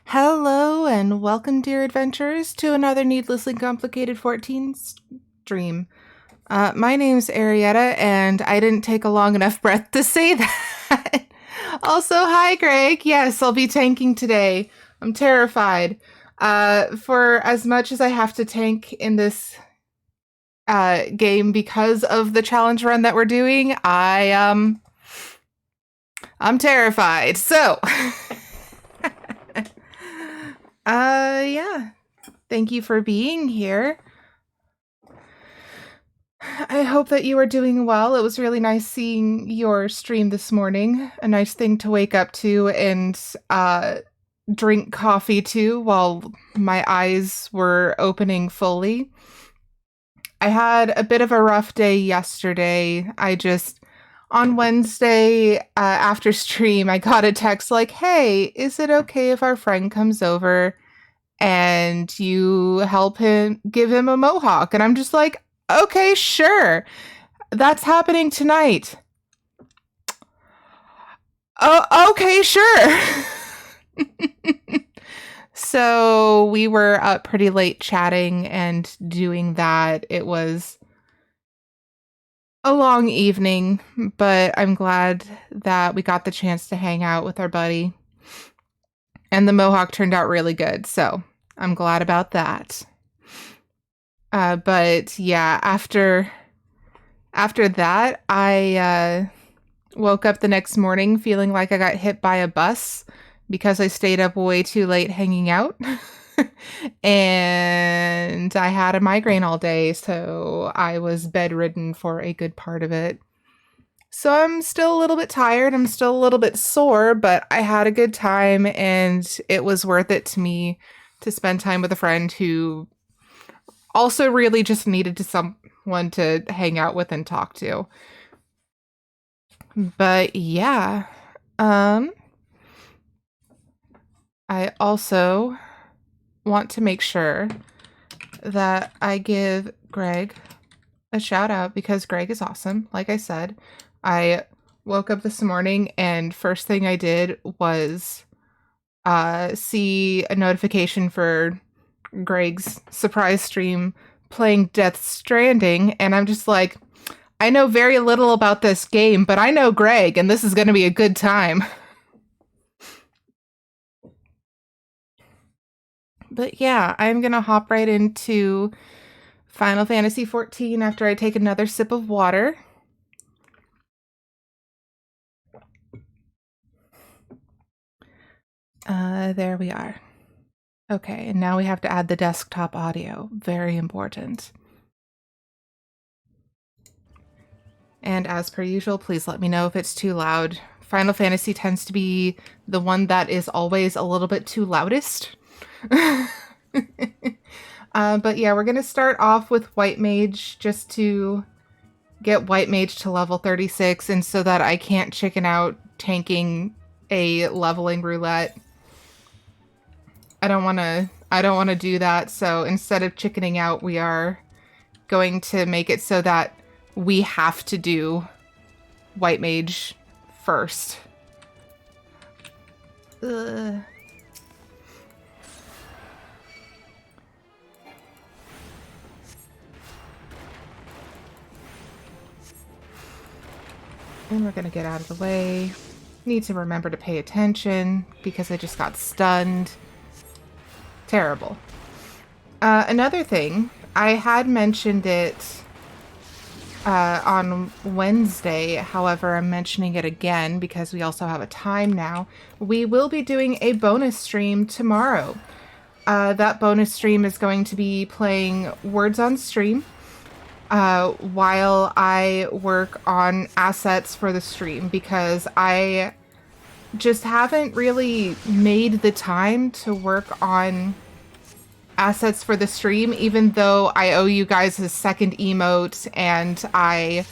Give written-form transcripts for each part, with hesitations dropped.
Hello and welcome, dear adventurers, to another Needlessly Complicated 14 stream. My name's Aerietta, and I didn't take a long enough breath to say that. Also, hi, Greg. Yes, I'll be tanking today. I'm terrified. For as much as I have to tank in this game because of the challenge run that we're doing, I'm terrified. So, yeah. Thank you for being here. I hope that you are doing well. It was really nice seeing your stream this morning. A nice thing to wake up to and drink coffee to while my eyes were opening fully. I had a bit of a rough day yesterday. On Wednesday after stream, I got a text like, hey, is it okay if our friend comes over and you help him, give him a mohawk? And I'm just like, okay, sure. That's happening tonight. Oh, okay, sure. So we were up pretty late chatting and doing that. It was a long evening, but I'm glad that we got the chance to hang out with our buddy. And the mohawk turned out really good, so I'm glad about that. But yeah, after that, I woke up the next morning feeling like I got hit by a bus because I stayed up way too late hanging out. And I had a migraine all day, so I was bedridden for a good part of it. So I'm still a little bit tired, I'm still a little bit sore, but I had a good time and it was worth it to me to spend time with a friend who also really just needed someone to hang out with and talk to. But yeah, I also want to make sure that I give Greg a shout out because Greg is awesome. Like I said, I woke up this morning and first thing I did was see a notification for Greg's surprise stream playing Death Stranding, and I'm just like, I know very little about this game, but I know Greg, and this is going to be a good time. But yeah, I'm going to hop right into Final Fantasy XIV after I take another sip of water. There we are. Okay, and now we have to add the desktop audio. Very important. And as per usual, please let me know if it's too loud. Final Fantasy tends to be the one that is always a little bit too loudest. But yeah, we're going to start off with White Mage just to get White Mage to level 36 and so that I can't chicken out tanking a leveling roulette. I don't want to do that, so instead of chickening out, we are going to make it so that we have to do White Mage first. Ugh. And we're going to get out of the way. Need to remember to pay attention because I just got stunned. Terrible. Another thing, I had mentioned it on Wednesday. However, I'm mentioning it again because we also have a time now. We will be doing a bonus stream tomorrow. That bonus stream is going to be playing Words on Stream while I work on assets for the stream because I just haven't really made the time to work on assets for the stream, even though I owe you guys a second emote, and I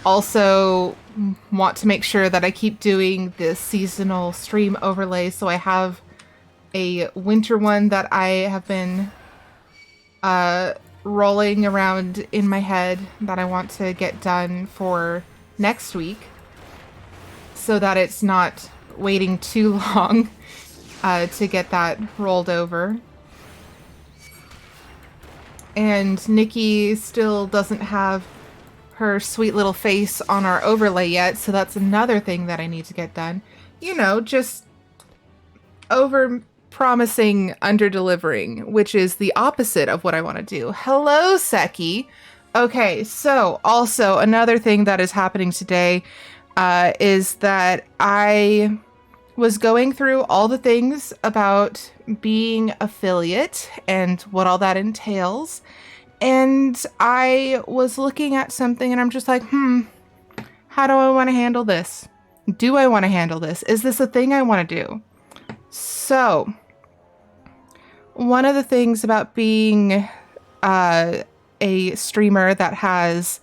also want to make sure that I keep doing this seasonal stream overlay, so I have a winter one that I have been rolling around in my head that I want to get done for next week so that it's not waiting too long. to get that rolled over. And Nikki still doesn't have her sweet little face on our overlay yet, so that's another thing that I need to get done. You know, just over promising, under delivering, which is the opposite of what I want to do. Hello, Seki. Okay, so also another thing that is happening today is that I was going through all the things about being affiliate and what all that entails. And I was looking at something and I'm just like, how do I want to handle this? Do I want to handle this? Is this a thing I want to do? So, one of the things about being a streamer that has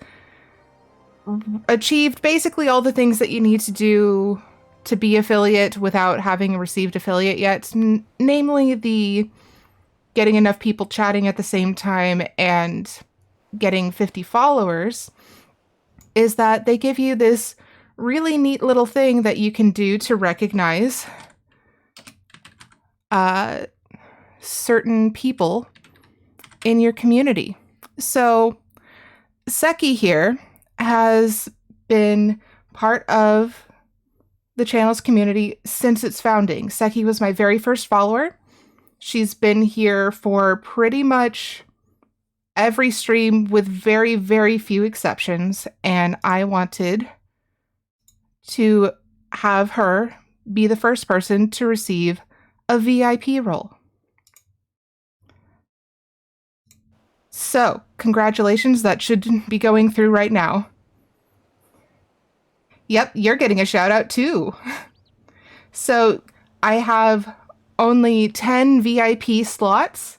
achieved basically all the things that you need to do to be affiliate without having received affiliate yet, namely the getting enough people chatting at the same time and getting 50 followers, is that they give you this really neat little thing that you can do to recognize certain people in your community. So Seki here has been part of the channel's community since its founding. Seki was my very first follower. She's been here for pretty much every stream with very, very few exceptions, and I wanted to have her be the first person to receive a VIP role. So, congratulations, that should be going through right now. Yep, you're getting a shout out too. So, I have only 10 VIP slots,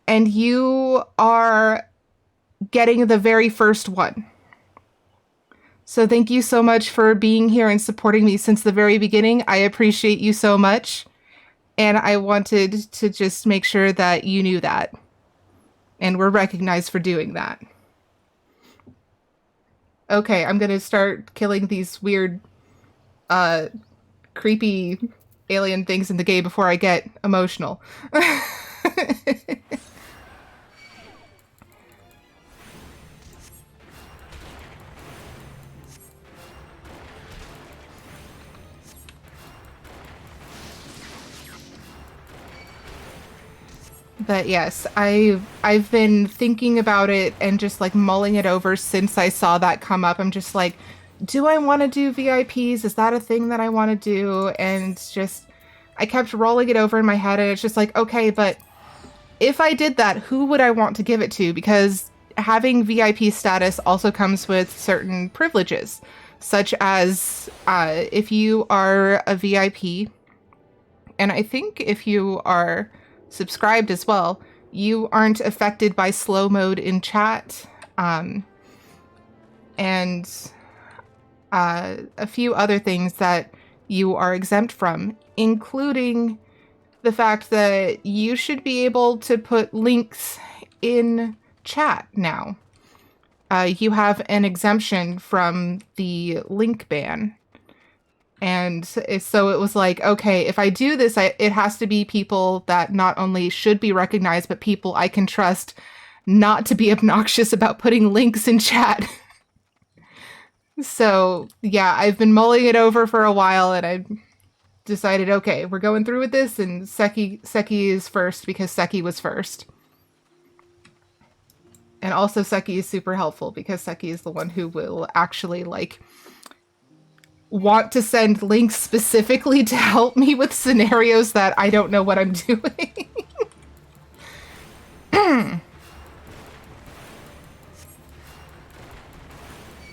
and you are getting the very first one. So thank you so much for being here and supporting me since the very beginning. I appreciate you so much. And I wanted to just make sure that you knew that. And were recognized for doing that. Okay, I'm gonna start killing these weird, creepy alien things in the game before I get emotional. But yes, I've been thinking about it and just like mulling it over since I saw that come up. I'm just like, do I want to do VIPs? Is that a thing that I want to do? And just, I kept rolling it over in my head and it's just like, okay, but if I did that, who would I want to give it to? Because having VIP status also comes with certain privileges, such as if you are a VIP, and I think if you are subscribed as well, you aren't affected by slow mode in chat, and a few other things that you are exempt from, including the fact that you should be able to put links in chat now. You have an exemption from the link ban. And so it was like, okay, if I do this, it has to be people that not only should be recognized, but people I can trust not to be obnoxious about putting links in chat. So, yeah, I've been mulling it over for a while, and I decided, okay, we're going through with this, and Seki is first because Seki was first. And also Seki is super helpful because Seki is the one who will actually, like, want to send links specifically to help me with scenarios that I don't know what I'm doing.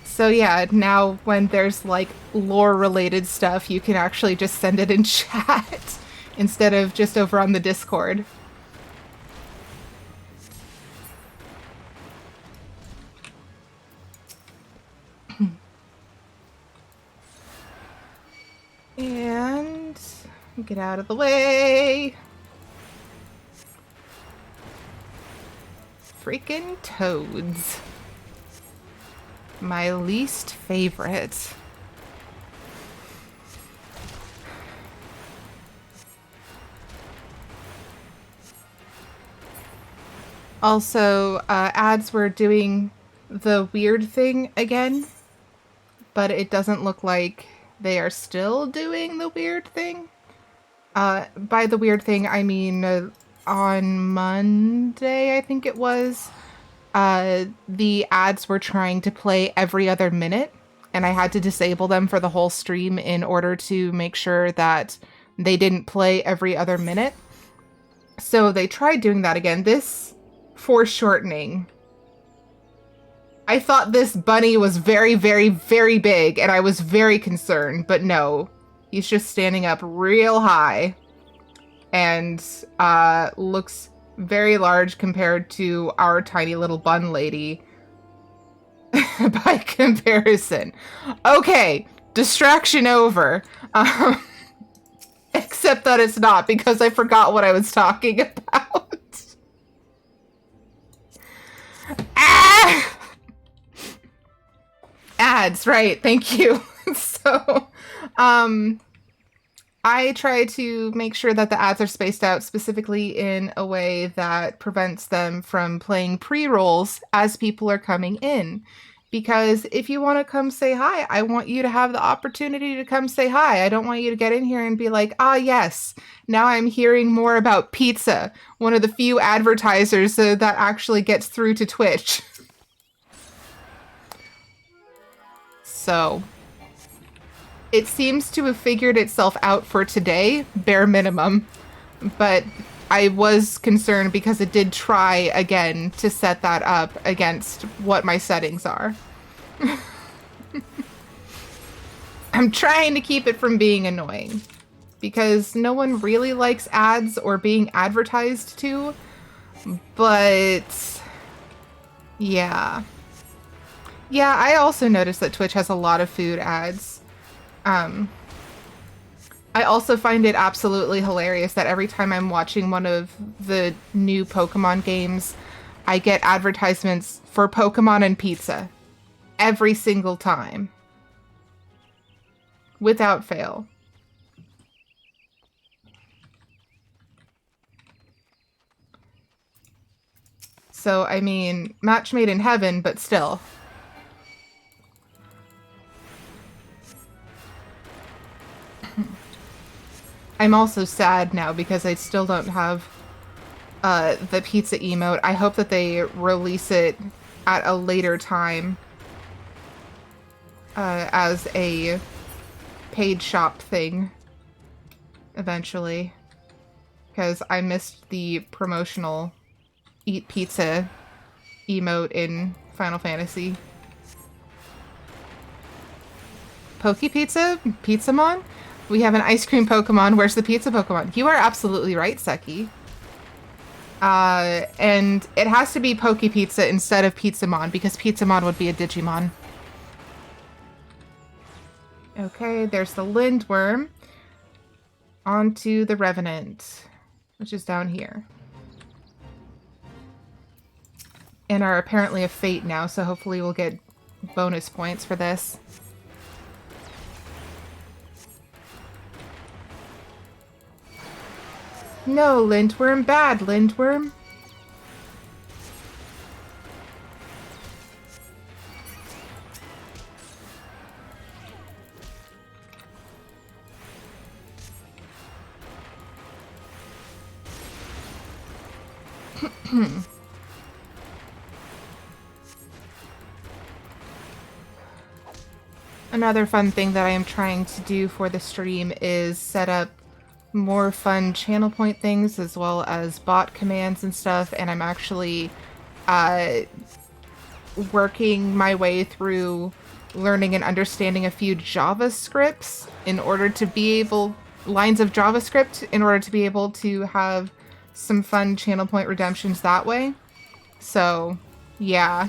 So yeah, now when there's like lore related stuff, you can actually just send it in chat instead of just over on the Discord. And get out of the way. Freaking toads. My least favorite. Also, ads were doing the weird thing again, but it doesn't look like they are still doing the weird thing. By the weird thing, I mean on Monday, I think it was, the ads were trying to play every other minute, and I had to disable them for the whole stream in order to make sure that they didn't play every other minute. So they tried doing that again. This foreshortening. I thought this bunny was very, very, very big, and I was very concerned, but no. He's just standing up real high and looks very large compared to our tiny little bun lady by comparison. Okay, distraction over. Except that it's not, because I forgot what I was talking about. Ah! Ads, right, thank you. So, I try to make sure that the ads are spaced out specifically in a way that prevents them from playing pre-rolls as people are coming in. Because if you want to come say hi, I want you to have the opportunity to come say hi. I don't want you to get in here and be like, ah, yes, now I'm hearing more about pizza, one of the few advertisers that actually gets through to Twitch. So, it seems to have figured itself out for today, bare minimum. But I was concerned because it did try again to set that up against what my settings are. I'm trying to keep it from being annoying, because no one really likes ads or being advertised to, but yeah. Yeah, I also noticed that Twitch has a lot of food ads. I also find it absolutely hilarious that every time I'm watching one of the new Pokemon games, I get advertisements for Pokemon and pizza. Every single time. Without fail. So, I mean, match made in heaven, but still. I'm also sad now because I still don't have the pizza emote. I hope that they release it at a later time as a paid shop thing eventually, because I missed the promotional eat pizza emote in Final Fantasy. Poke Pizza? Pizzamon? We have an ice cream Pokemon. Where's the pizza Pokemon? You are absolutely right, Seki. And it has to be Poke Pizza instead of Pizzamon, because Pizzamon would be a Digimon. Okay, there's the Lindworm. On to the Revenant, which is down here. And are apparently a Fate now, so hopefully we'll get bonus points for this. No, Lindworm, bad Lindworm. Another fun thing that I am trying to do for the stream is set up more fun channel point things as well as bot commands and stuff, and I'm actually working my way through learning and understanding a few JavaScripts in order to be able, lines of JavaScript, in order to be able to have some fun channel point redemptions that way. So, yeah.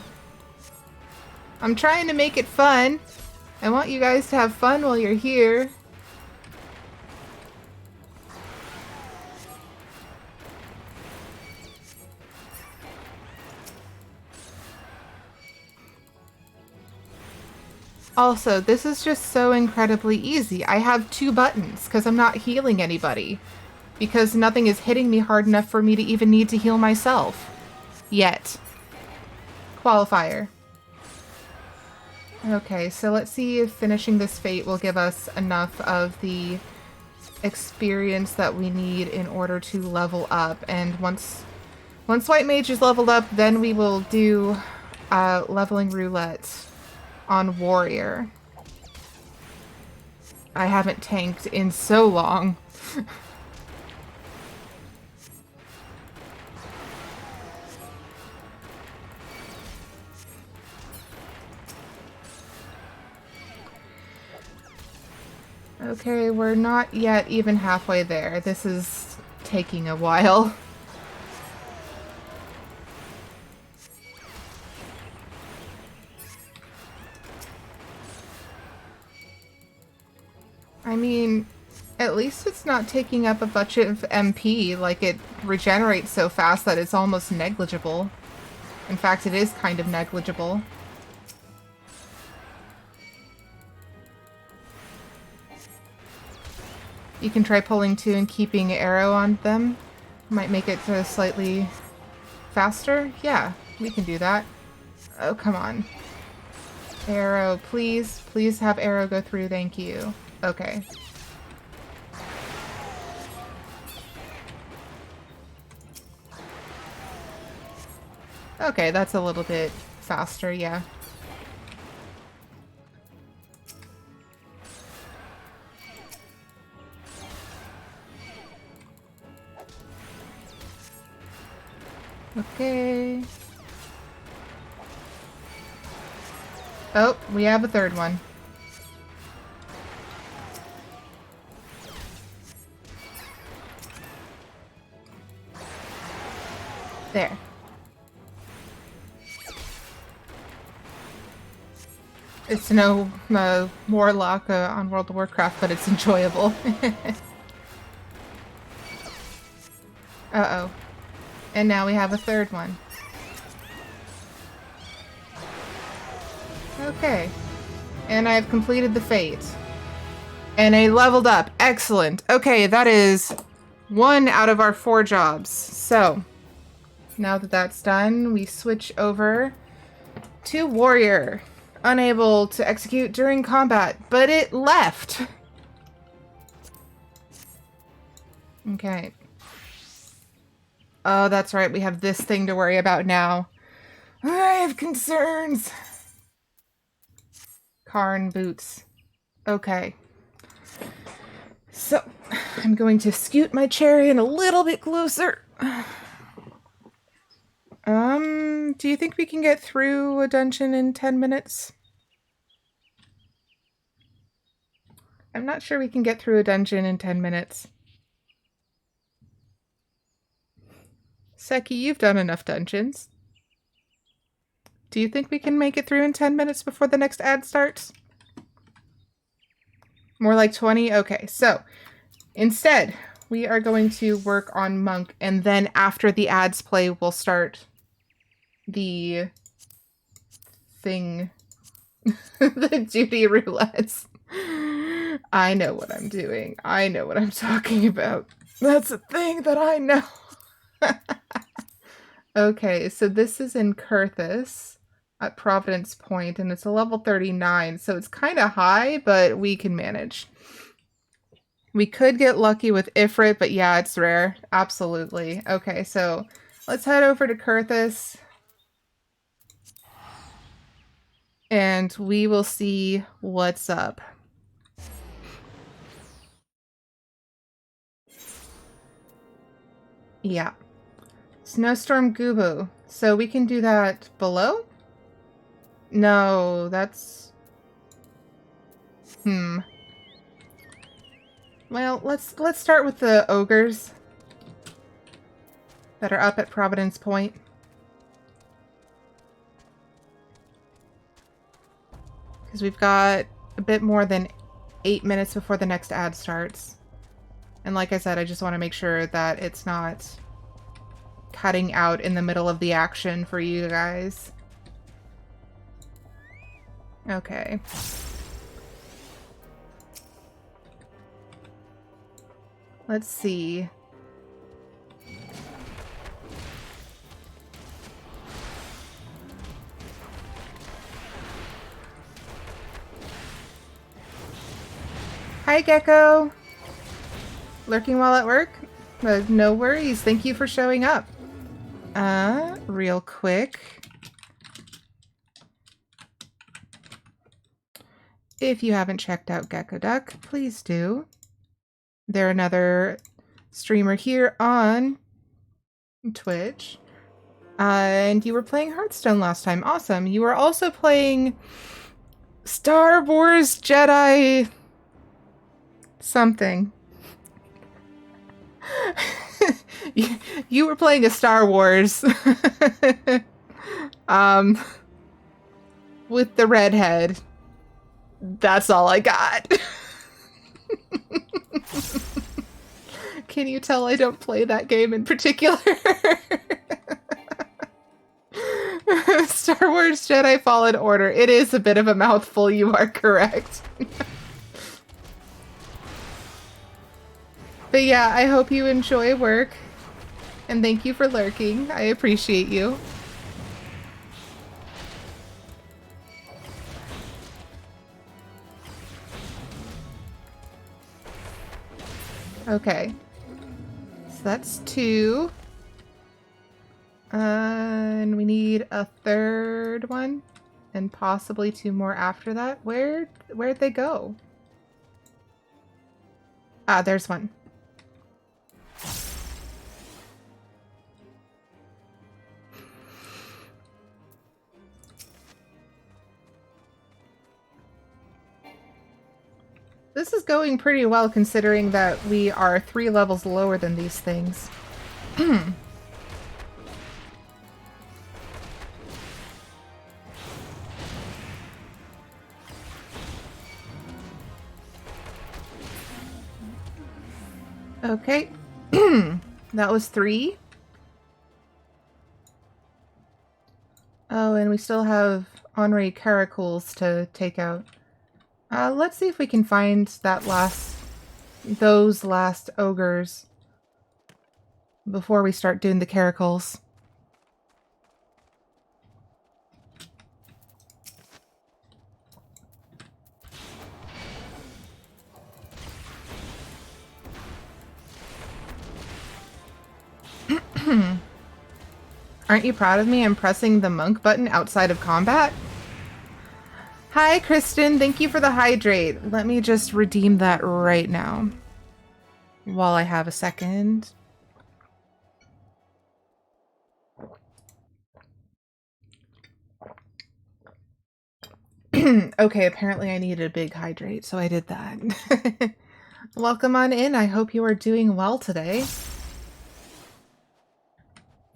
I'm trying to make it fun. I want you guys to have fun while you're here. Also, this is just so incredibly easy. I have 2 buttons because I'm not healing anybody. Because nothing is hitting me hard enough for me to even need to heal myself. Yet. Qualifier. Okay, so let's see if finishing this fate will give us enough of the experience that we need in order to level up. And once White Mage is leveled up, then we will do leveling roulette on Warrior. I haven't tanked in so long. Okay, we're not yet even halfway there. This is taking a while. I mean, at least it's not taking up a bunch of MP. Like, it regenerates so fast that it's almost negligible. In fact, it is kind of negligible. You can try pulling two and keeping arrow on them. Might make it slightly faster. Yeah, we can do that. Oh, come on. Arrow, please. Please have arrow go through. Thank you. Okay. Okay, that's a little bit faster, yeah. Okay. Oh, we have a third one. There. It's no warlock on World of Warcraft, but it's enjoyable. Uh-oh. And now we have a third one. Okay. And I've completed the fate. And I leveled up. Excellent. Okay, that is 1 out of our 4 jobs. So, now that that's done, we switch over to Warrior. Unable to execute during combat, but it left. Okay. Oh, that's right. We have this thing to worry about now. I have concerns. Qarn boots. Okay. So, I'm going to scoot my chair in a little bit closer. Do you think we can get through a dungeon in 10 minutes? I'm not sure we can get through a dungeon in 10 minutes. Seki, you've done enough dungeons. Do you think we can make it through in 10 minutes before the next ad starts? More like 20? Okay, so instead, we are going to work on Monk, and then after the ads play, we'll start the thing. The duty roulettes. I know what I'm doing. I know what I'm talking about. That's a thing that I know. Okay, so this is in Kurthus at Providence Point, and it's a level 39, so it's kind of high, but we can manage. We could get lucky with Ifrit, but yeah, it's rare. Absolutely. Okay, so let's head over to Kurthus, and we will see what's up. Yeah. Snowstorm Gubu. So we can do that below? No, that's... Well, let's start with the ogres that are up at Providence Point. Because we've got a bit more than 8 minutes before the next ad starts. And like I said, I just want to make sure that it's not cutting out in the middle of the action for you guys. Okay. Let's see. Hi, Gecko. Lurking while at work? No worries. Thank you for showing up. Real quick. If you haven't checked out Gecko Duck, please do. They're another streamer here on Twitch. And you were playing Hearthstone last time. Awesome. You were also playing Star Wars Jedi something. You were playing a Star Wars. With the redhead. That's all I got. Can you tell I don't play that game in particular? Star Wars Jedi Fallen Order. It is a bit of a mouthful, you are correct. But yeah, I hope you enjoy work. And thank you for lurking. I appreciate you. Okay. So that's 2. And we need a third one. And possibly 2 more after that. Where'd they go? Ah, there's one. This is going pretty well considering that we are 3 levels lower than these things. Okay. That was 3. Oh, and we still have Henri Caracoles to take out. Let's see if we can find those last ogres before we start doing the Caracoles. Aren't you proud of me? I'm pressing the monk button outside of combat. Hi, Kristen. Thank you for the hydrate. Let me just redeem that right now. While I have a second. Okay, apparently I needed a big hydrate, so I did that. Welcome on in. I hope you are doing well today.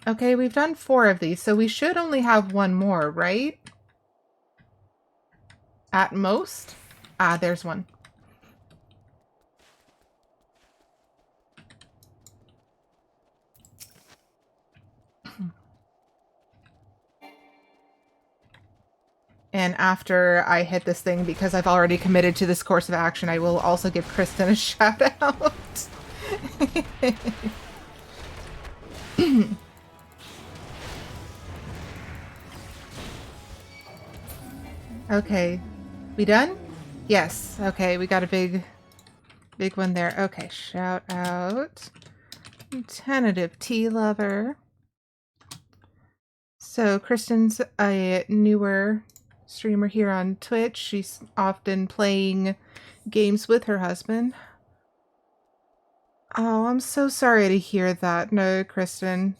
Okay, we've done 4 of these, so we should only have 1 more, right? At most? Ah, there's one. And after I hit this thing, because I've already committed to this course of action, I will also give Kristen a shout out. Okay. We done? Yes. Okay, we got a big one there. Okay, shout out. Tentative tea lover. So Kristen's a newer streamer here on Twitch. She's often playing games with her husband. Oh, I'm so sorry to hear that. No, Kristen.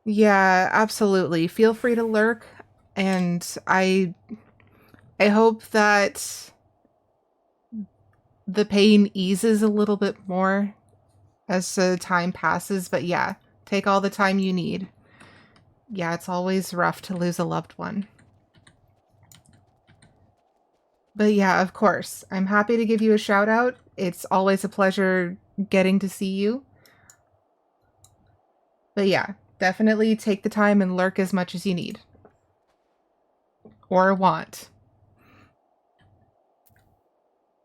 Yeah, absolutely. Feel free to lurk, and I hope that the pain eases a little bit more as the time passes, but yeah, take all the time you need. Yeah, it's always rough to lose a loved one. But yeah, of course, I'm happy to give you a shout out. It's always a pleasure getting to see you. But yeah, definitely take the time and lurk as much as you need. Or want.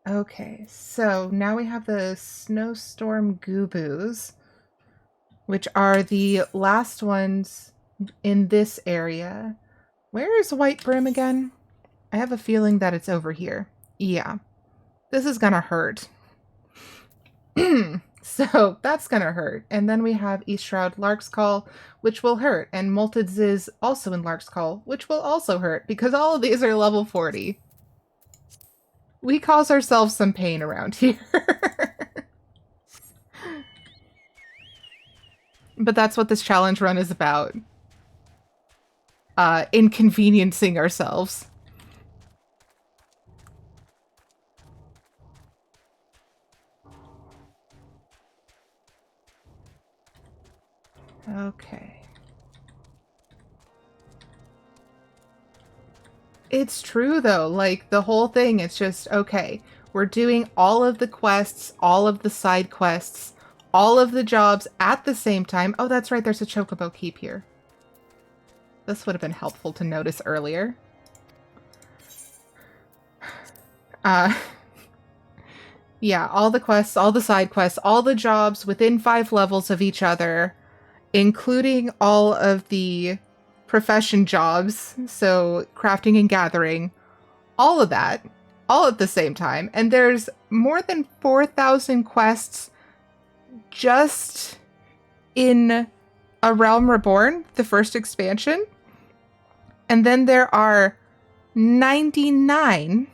Okay, so now we have the Snowstorm Gooboos, which are the last ones in this area. Where is White Brim again? I have a feeling that it's over here. Yeah. This is gonna hurt. So that's gonna hurt. And then we have East Shroud Lark's Call, which will hurt. And Molted Ziz also in Lark's Call, which will also hurt, because all of these are level 40. We cause ourselves some pain around here. But that's what this challenge run is about. Inconveniencing ourselves. Okay. It's true, though. Like, the whole thing, it's just, okay, we're doing all of the quests, all of the side quests, all of the jobs at the same time. Oh, that's right, there's a Chocobo Keep here. This would have been helpful to notice earlier. Yeah, all the quests, all the side quests, all the jobs within 5 levels of each other, including all of the profession jobs, so crafting and gathering, all of that, all at the same time. And there's more than 4,000 quests just in A Realm Reborn, the first expansion. And then there are 99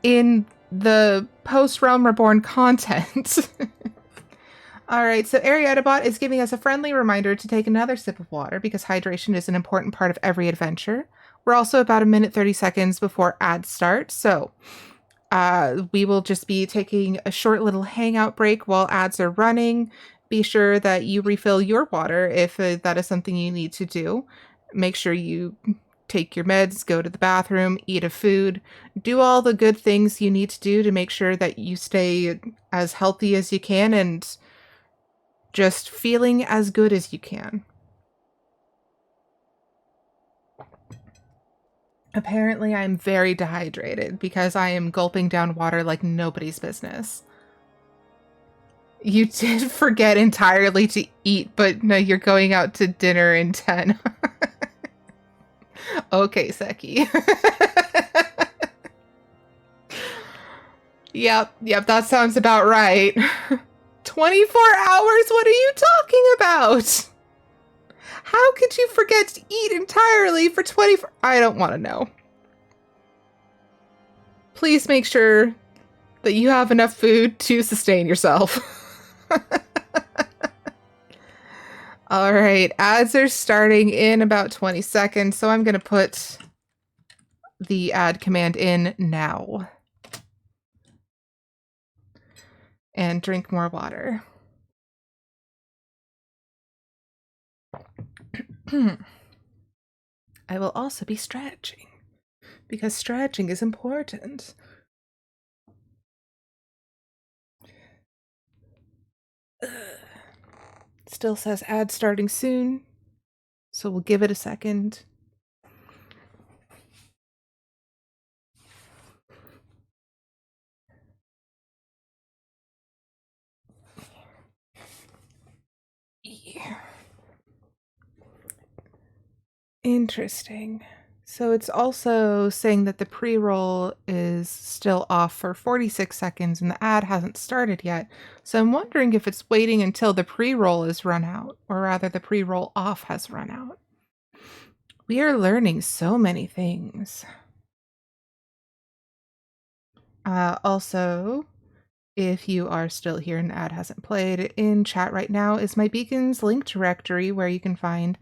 in the post-Realm Reborn content. Alright, so Aerietta bot is giving us a friendly reminder to take another sip of water because hydration is an important part of every adventure. We're also about 1 minute 30 seconds before ads start, so we will just be taking a short little hangout break while ads are running. Be sure that you refill your water if that is something you need to do. Make sure you take your meds, go to the bathroom, eat a food, do all the good things you need to do to make sure that you stay as healthy as you can and just feeling as good as you can. Apparently, I'm very dehydrated because I am gulping down water like nobody's business. You did forget entirely to eat, but no, you're going out to dinner in 10. Okay, Seki. Yep, that sounds about right. 24 hours? What are you talking about? How could you forget to eat entirely for 24? I don't want to know. Please make sure that you have enough food to sustain yourself. All right, ads are starting in about 20 seconds, so I'm going to put the ad command in now. And drink more water. I will also be stretching, because stretching is important. Still says ad starting soon, so we'll give it a second. Yeah. Interesting. So it's also saying that the pre-roll is still off for 46 seconds and the ad hasn't started yet. So I'm wondering if it's waiting until the pre-roll is run out, or rather the pre-roll off has run out. We are learning so many things. Also, if you are still here and the ad hasn't played, in chat right now is my Beacon's link directory where you can find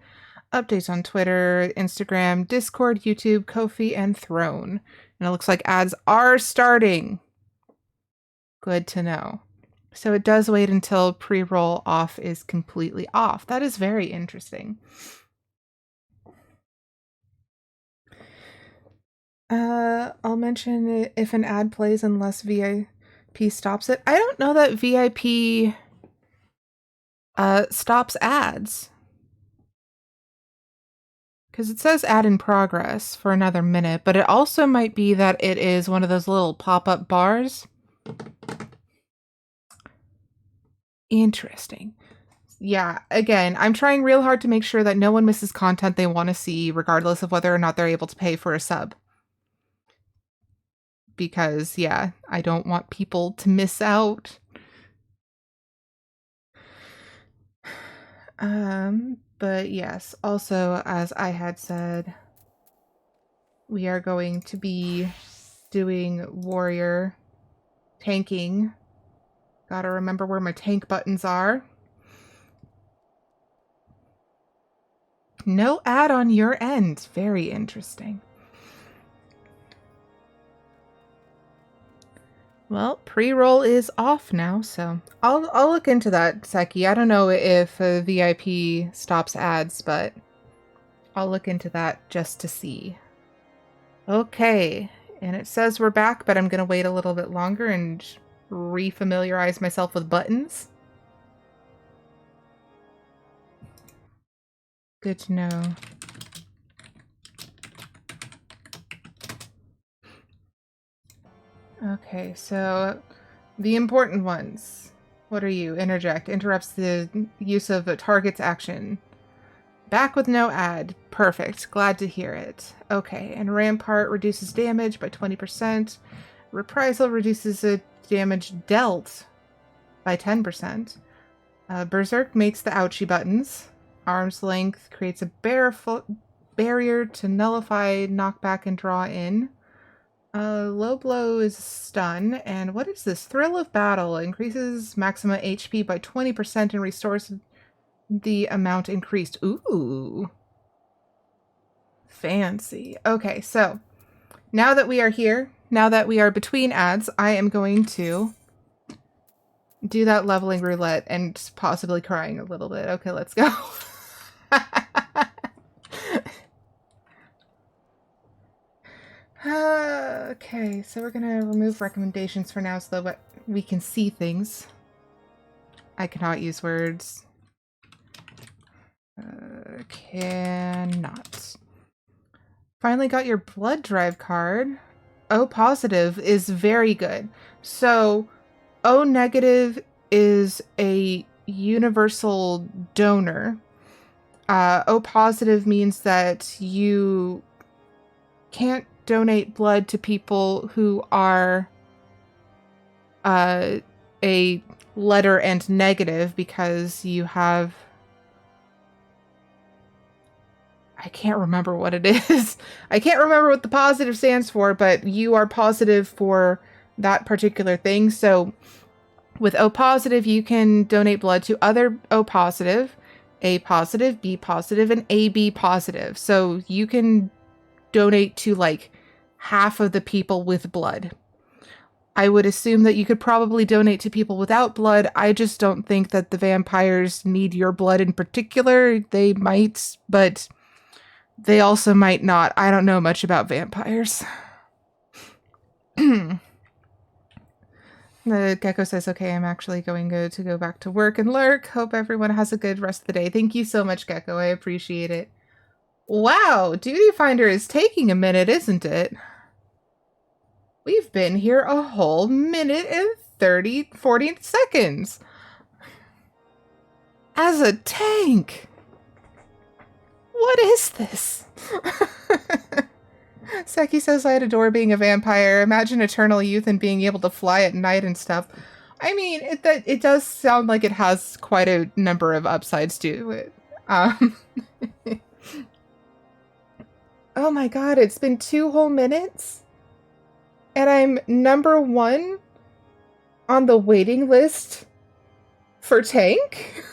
updates on Twitter, Instagram, Discord, YouTube, Ko-fi, and Throne. And it looks like ads are starting. Good to know. So it does wait until pre-roll off is completely off. That is very interesting. I'll mention if an ad plays unless VIP stops it. I don't know that VIP stops ads. Because it says ad in progress for another minute, but it also might be that it is one of those little pop-up bars. Interesting. Yeah, again, I'm trying real hard to make sure that no one misses content they want to see, regardless of whether or not they're able to pay for a sub. because, yeah, I don't want people to miss out. But yes, also, as I had said, we are going to be doing warrior tanking. Gotta remember where my tank buttons are. No ad on your end. Very interesting. Well, pre-roll is off now, so I'll look into that, Seki. I don't know if VIP stops ads, but I'll look into that just to see. Okay, and it says we're back, but I'm gonna wait a little bit longer and refamiliarize myself with buttons. Good to know. Okay, so the important ones. What are you? Interject. Interrupts the use of a target's action. Back with no ad. Perfect. Glad to hear it. Okay, and Rampart reduces damage by 20%. Reprisal reduces the damage dealt by 10%. Berserk makes the ouchie buttons. Arm's length creates a barrier to nullify, knockback, and draw in. Low blow is stun, and what is this? Thrill of battle increases maximum HP by 20% and restores the amount increased. Ooh. Fancy. Okay, so now that we are here, now that we are between ads, I am going to do that leveling roulette and possibly crying a little bit. Okay, let's go. Okay, so we're gonna remove recommendations for now so that we can see things. I cannot use words. Cannot. Finally got your blood drive card. O positive is very good. So, O negative is a universal donor. O positive means that you can't donate blood to people who are a letter and negative because you have... I can't remember what it is. I can't remember what the positive stands for, but you are positive for that particular thing. So with O positive, you can donate blood to other O positive, A positive, B positive, and AB positive. So you can donate to like half of the people with blood. I would assume that you could probably donate to people without blood. I just don't think that the vampires need your blood in particular. They might, but they also might not. I don't know much about vampires. The gecko says, okay, I'm actually going to go back to work and lurk. Hope everyone has a good rest of the day. Thank you so much, Gecko. I appreciate it. Wow, Duty Finder is taking a minute, isn't it? We've been here a whole minute and 40 seconds. As a tank. What is this? Seki says, I'd adore being a vampire. Imagine eternal youth and being able to fly at night and stuff. I mean, it does sound like it has quite a number of upsides to it. Oh my god, it's been 2 whole minutes? And I'm number 1 on the waiting list for tank?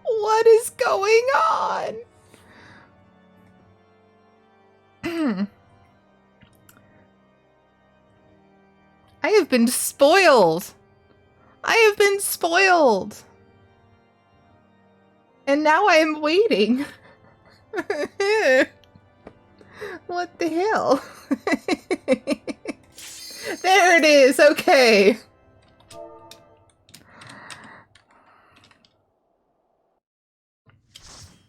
What is going on? I have been spoiled. I have been spoiled. And now I am waiting. What the hell? There it is. Okay.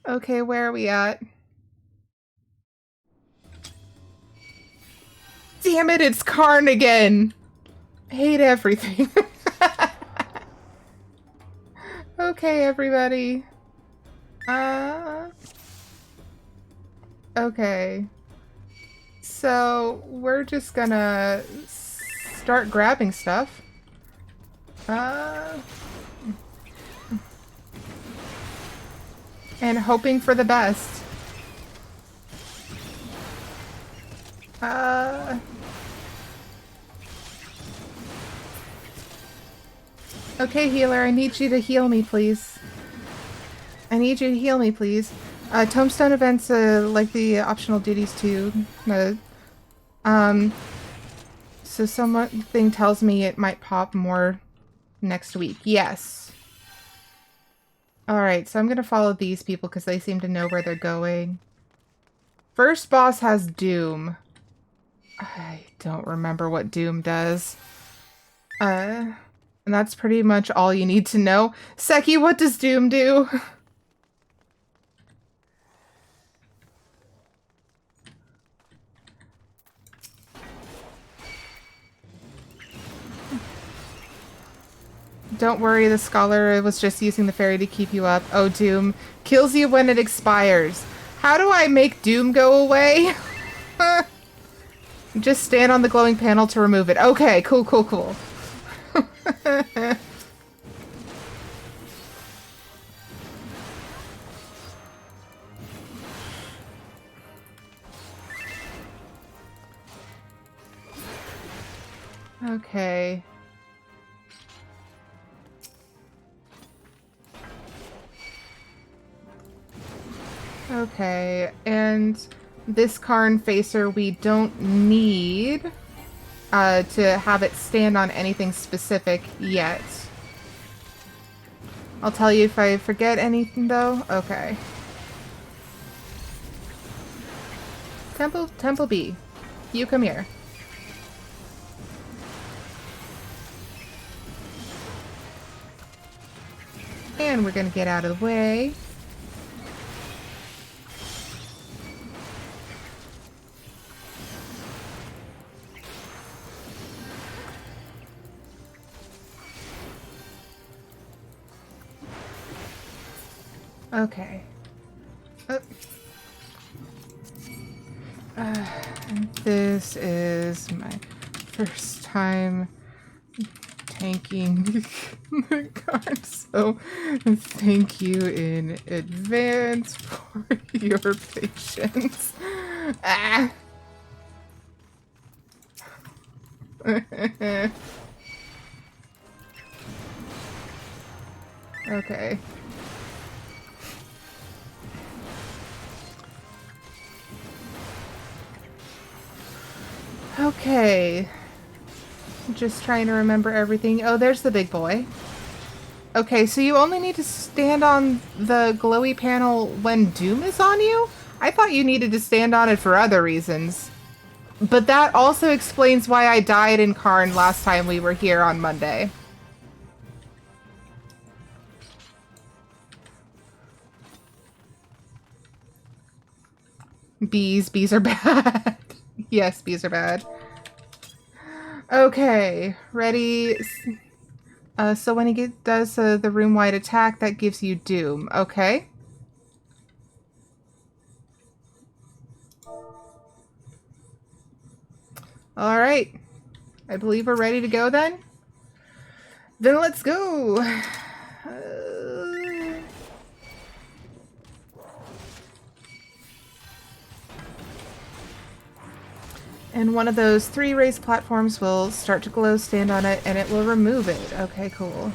Okay, where are we at? Damn it, it's Qarn again. I hate everything. Okay, everybody. Okay. So So we're just gonna start grabbing stuff. And hoping for the best. Okay, healer, I need you to heal me, please. I need you to heal me, please. Tombstone events, like the optional duties too. So something tells me it might pop more next week. Yes. Alright, so I'm gonna follow these people because they seem to know where they're going. First boss has Doom. I don't remember what Doom does. And that's pretty much all you need to know. Seki, what does Doom do? Don't worry, the scholar was just using the fairy to keep you up. Oh, Doom. Kills you when it expires. How do I make Doom go away? Just stand on the glowing panel to remove it. Okay, cool, cool, cool. Okay. Okay, and this Qarn facer we don't need to have it stand on anything specific yet. I'll tell you if I forget anything though. Okay. Temple B. You come here. And we're gonna get out of the way. Okay. This is my first time tanking the card, so thank you in advance for your patience. Ah. Okay. Okay. Just trying to remember everything. Oh, there's the big boy. Okay, so you only need to stand on the glowy panel when Doom is on you? I thought you needed to stand on it for other reasons. But that also explains why I died in Qarn last time we were here on Monday. Bees. Bees are bad. Yes, bees are bad. Okay, ready. So when he does the room-wide attack, that gives you Doom. Okay. All right. I believe we're ready to go then. Then let's go. And one of those 3 raised platforms will start to glow, stand on it, and it will remove it. Okay, cool.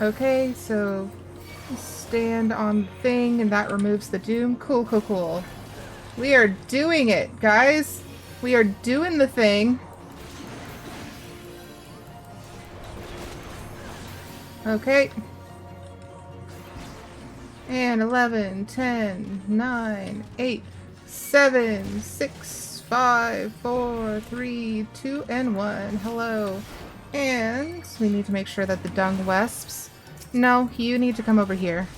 Okay, so stand on the thing and that removes the Doom. Cool, cool, cool. We are doing it, guys. We are doing the thing. Okay. And 11, 10, 9, 8, 7, 6, 5, 4, 3, 2, and 1. Hello. And we need to make sure that the dung wesps... No, you need to come over here.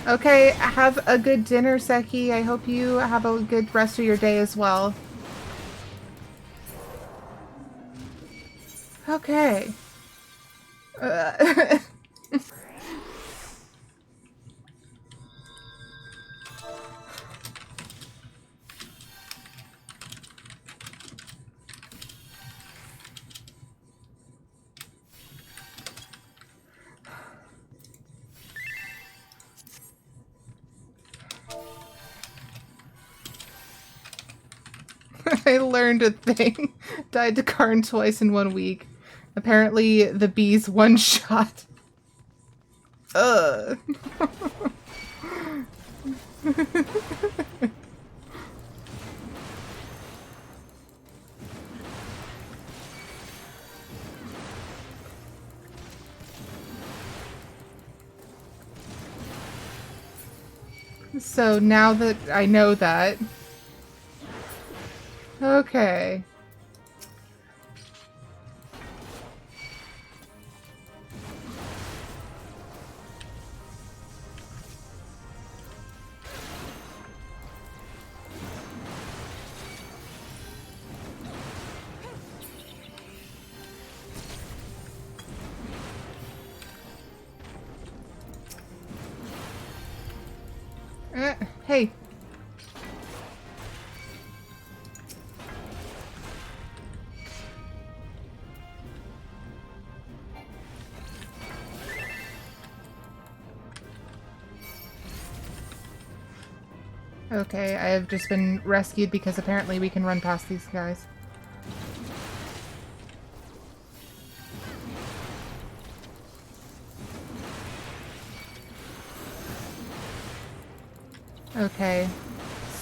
Okay, have a good dinner, Seki. I hope you have a good rest of your day as well. Okay. I learned a thing. Died to Qarn twice in 1 week. Apparently, the bees one shot. Ugh. So now that I know that... Okay. Hey. Okay, I have just been rescued because apparently we can run past these guys. Okay.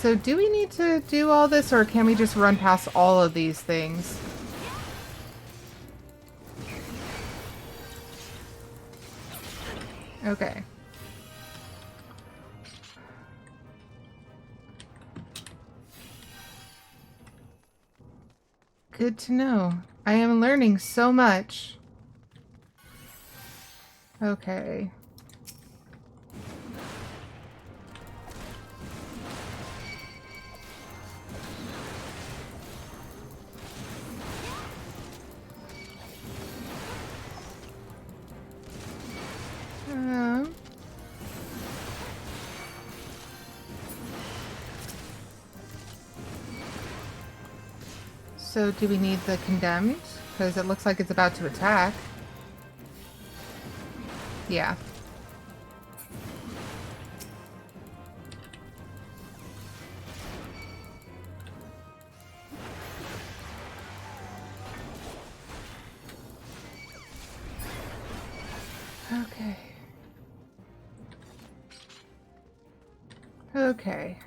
So do we need to do all this, or can we just run past all of these things? Okay. Good to know. I am learning so much. Okay. So do we need the condemned? Because it looks like it's about to attack. Yeah. Okay. Okay.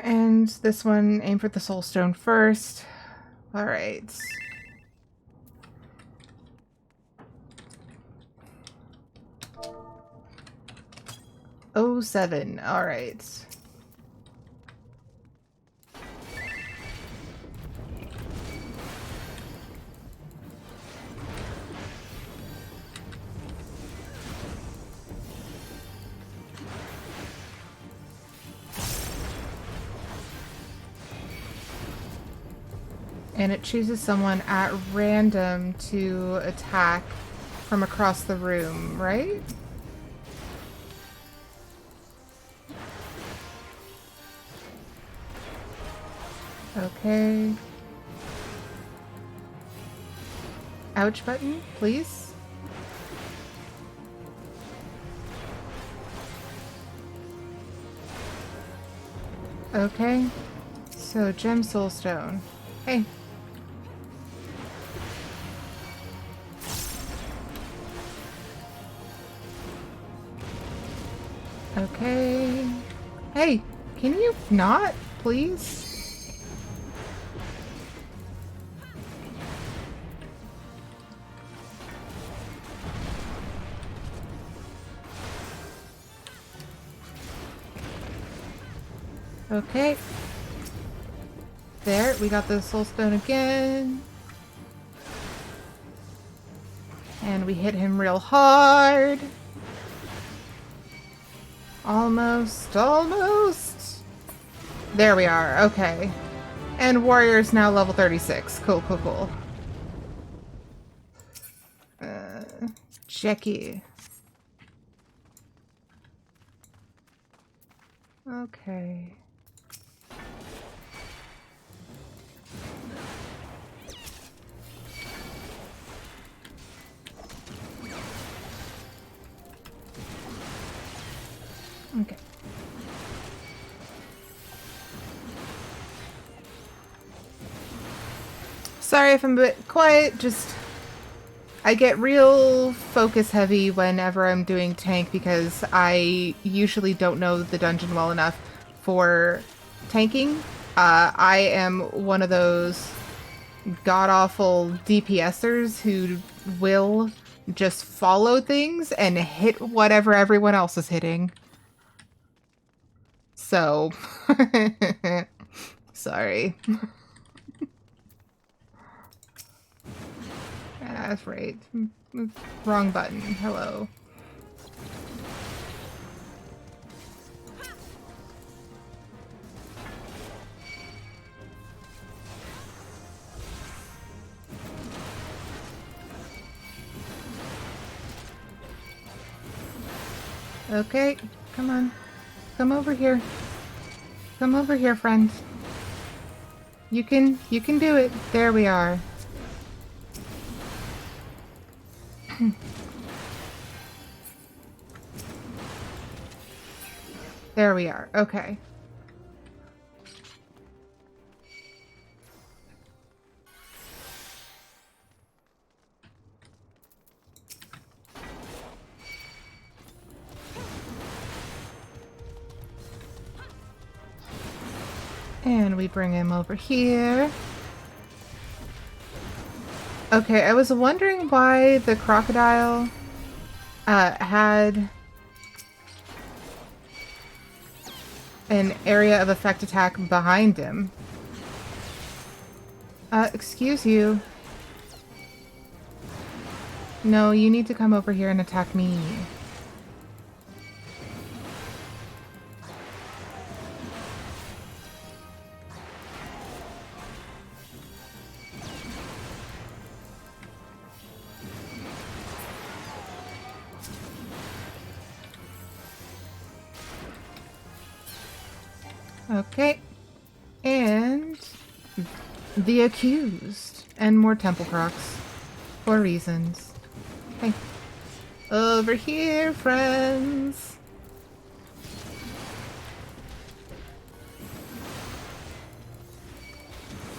And this one, aim for the soul stone first. Alright. Oh, 7. Alright. And it chooses someone at random to attack from across the room, right? Okay. Ouch button, please. Okay. So, gem soulstone. Hey. Okay. Hey, can you not, please? Okay. There, we got the soul stone again. And we hit him real hard. Almost, almost. There we are, okay. And warrior's now level 36. Cool, cool, cool. Jackie. Okay. Okay. Sorry if I'm a bit quiet, just I get real focus heavy whenever I'm doing tank because I usually don't know the dungeon well enough for tanking. I am one of those god-awful DPSers who will just follow things and hit whatever everyone else is hitting. So, sorry. That's right. Wrong button. Hello. Okay, come on. Come over here. Come over here, friend. You can do it. There we are. There we are. Okay. And we bring him over here. Okay, I was wondering why the crocodile had an area of effect attack behind him. Excuse you. No, you need to come over here and attack me. Okay. And the accused. And more temple crocs. For reasons. Okay. Over here, friends.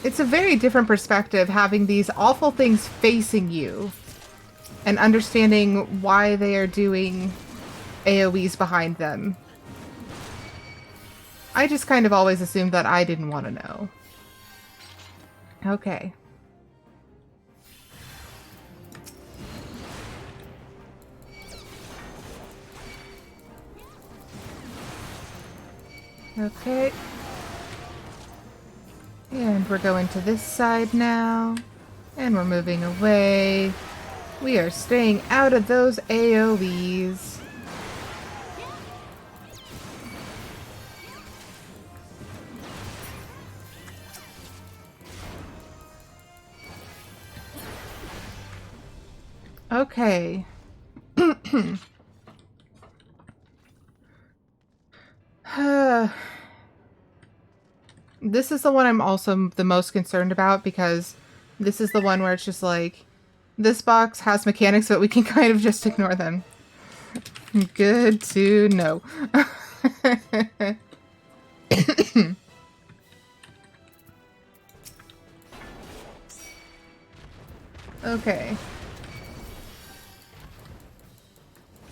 It's a very different perspective having these awful things facing you and understanding why they are doing AoEs behind them. I just kind of always assumed that I didn't want to know. Okay. Okay. And we're going to this side now. And we're moving away. We are staying out of those AoEs. Okay. This is the one I'm also the most concerned about because this is the one where it's just like, this box has mechanics, but we can kind of just ignore them. Good to know. Okay.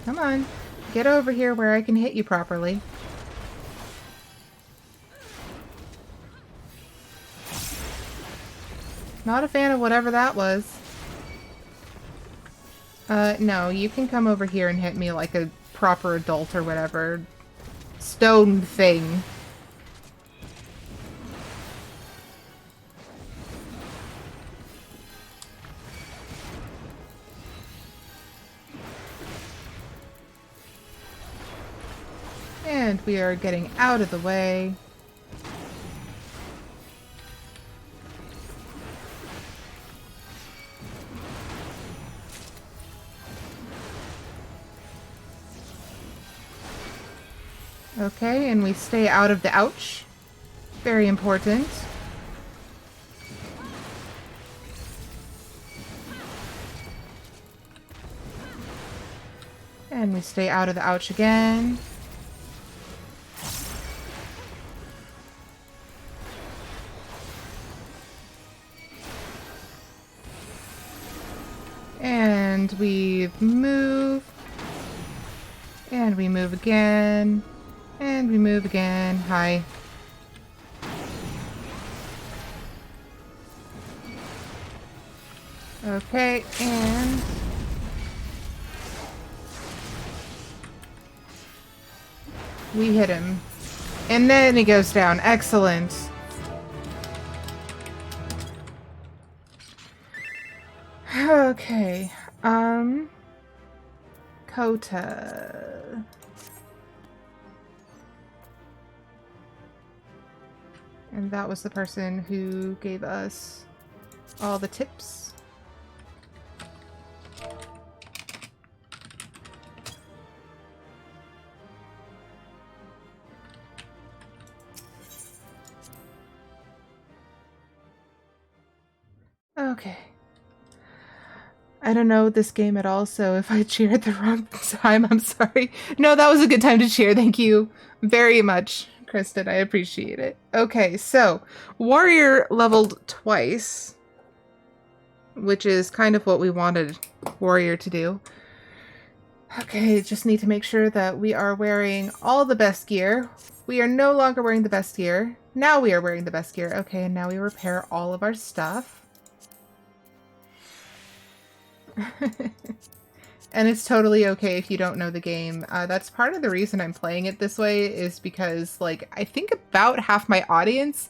Come on. Get over here where I can hit you properly. Not a fan of whatever that was. No, you can come over here and hit me like a proper adult or whatever. Stone thing. And we are getting out of the way. Okay, and we stay out of the ouch. Very important. And we stay out of the ouch again. And we move. And we move again. And we move again. Hi. Okay, and... we hit him. And then he goes down. Excellent. Okay. Kota. And that was the person who gave us all the tips. Okay. I don't know this game at all, so if I cheer at the wrong time, I'm sorry. No, that was a good time to cheer. Thank you very much, Kristen. I appreciate it. Okay, so Warrior leveled twice, which is kind of what we wanted Warrior to do. Okay, just need to make sure that we are wearing all the best gear. We are no longer wearing the best gear. Now we are wearing the best gear. Okay, and now we repair all of our stuff. And it's totally okay if you don't know the game. That's part of the reason I'm playing it this way, is because, like, I think about half my audience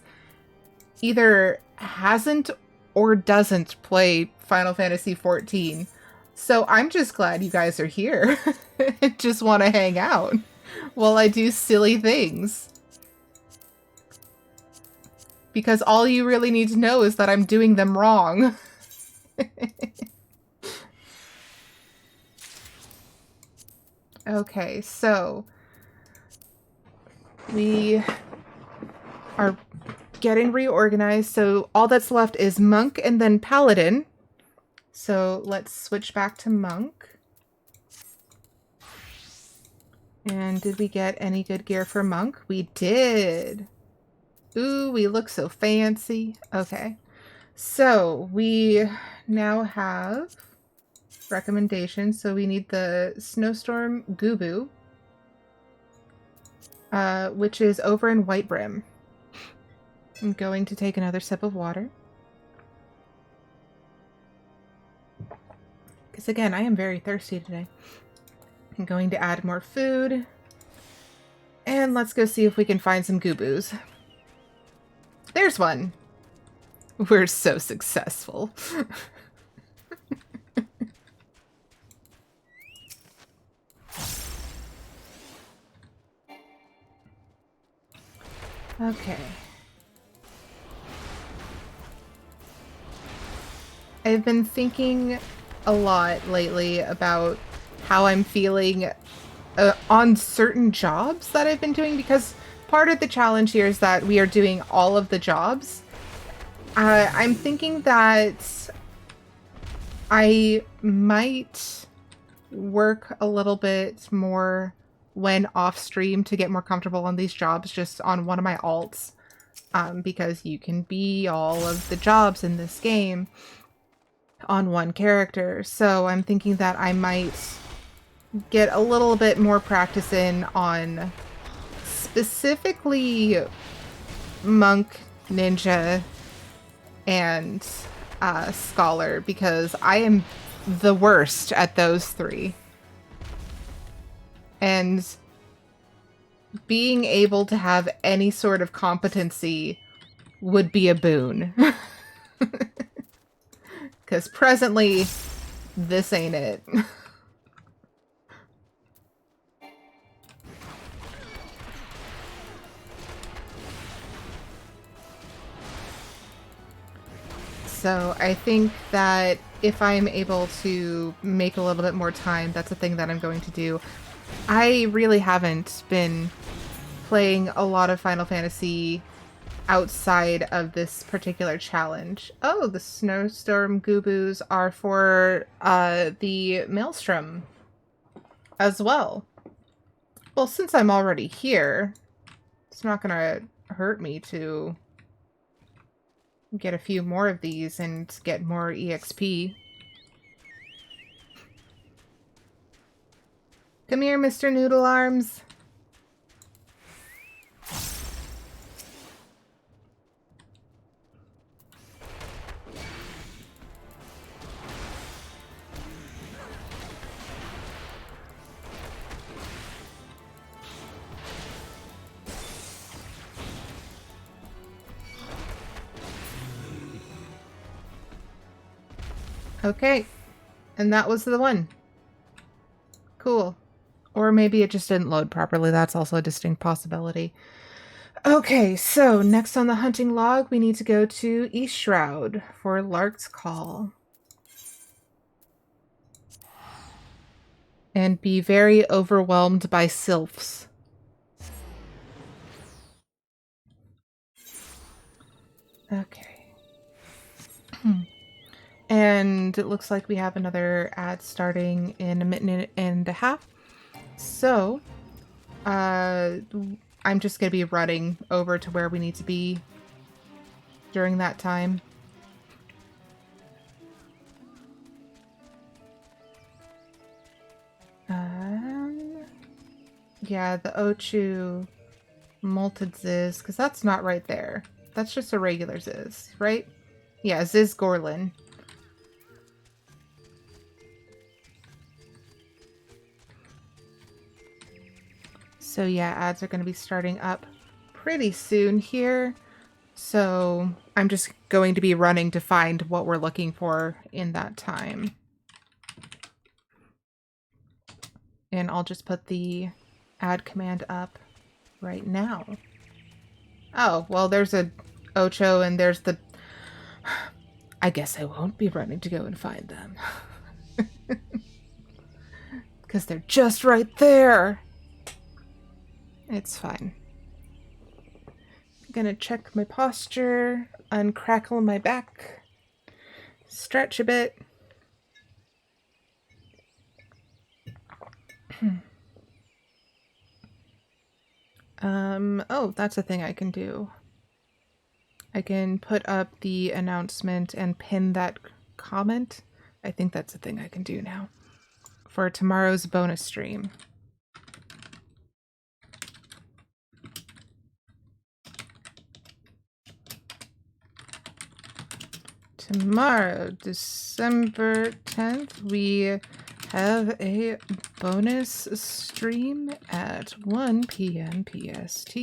either hasn't or doesn't play Final Fantasy XIV. So I'm just glad you guys are here and just want to hang out while I do silly things. Because all you really need to know is that I'm doing them wrong. Okay, so we are getting reorganized. So all that's left is Monk and then Paladin. So let's switch back to Monk. And did we get any good gear for Monk? We did. Ooh, we look so fancy. Okay. So we now have recommendations. So we need the Snowstorm Gubu, which is over in White Brim. I'm going to take another sip of water. Because again, I am very thirsty today. I'm going to add more food. And let's go see if we can find some Gubus. There's one. We're so successful. Okay. I've been thinking a lot lately about how I'm feeling on certain jobs that I've been doing, because part of the challenge here is that we are doing all of the jobs. I'm thinking that I might work a little bit more when off stream to get more comfortable on these jobs, just on one of my alts, because you can be all of the jobs in this game on one character. So I'm thinking that I might get a little bit more practice in on specifically Monk, Ninja, and Scholar, because I am the worst at those three. And being able to have any sort of competency would be a boon. Because presently, this ain't it. So I think that if I'm able to make a little bit more time, that's a thing that I'm going to do. I really haven't been playing a lot of Final Fantasy outside of this particular challenge. Oh, the snowstorm goobos are for the Maelstrom as well. Well, since I'm already here, it's not gonna hurt me to get a few more of these and get more EXP. Come here, Mr. Noodle Arms. Okay, and that was the one. Cool. Or maybe it just didn't load properly. That's also a distinct possibility. Okay, so next on the hunting log, we need to go to East Shroud for Lark's Call. And be very overwhelmed by sylphs. Okay. And it looks like we have another ad starting in a minute and a half. So, I'm just going to be running over to where we need to be during that time. Yeah, the Ochu Malted Ziz, because that's not right there. That's just a regular Ziz, right? Yeah, Ziz Gorlin. So yeah, ads are going to be starting up pretty soon here. So I'm just going to be running to find what we're looking for in that time. And I'll just put the ad command up right now. Oh, well, there's a Ocho and there's the... I guess I won't be running to go and find them. Because they're just right there. It's fine. I'm gonna check my posture, uncrackle my back, stretch a bit. Oh, that's a thing I can do. I can put up the announcement and pin that comment. I think that's a thing I can do now for tomorrow's bonus stream. Tomorrow, December 10th, we have a bonus stream at 1 p.m. PST.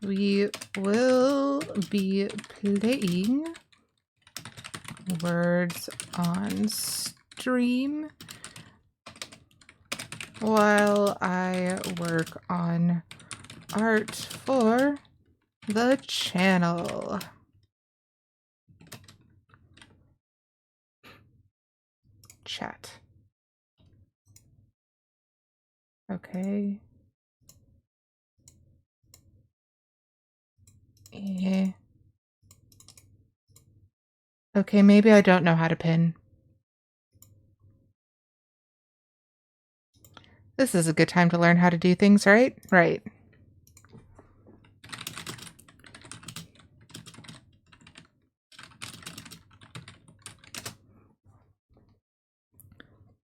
We will be playing Words on Stream while I work on art for the channel. Chat. Okay. Yeah. Okay, maybe I don't know how to pin. This is a good time to learn how to do things, right? Right.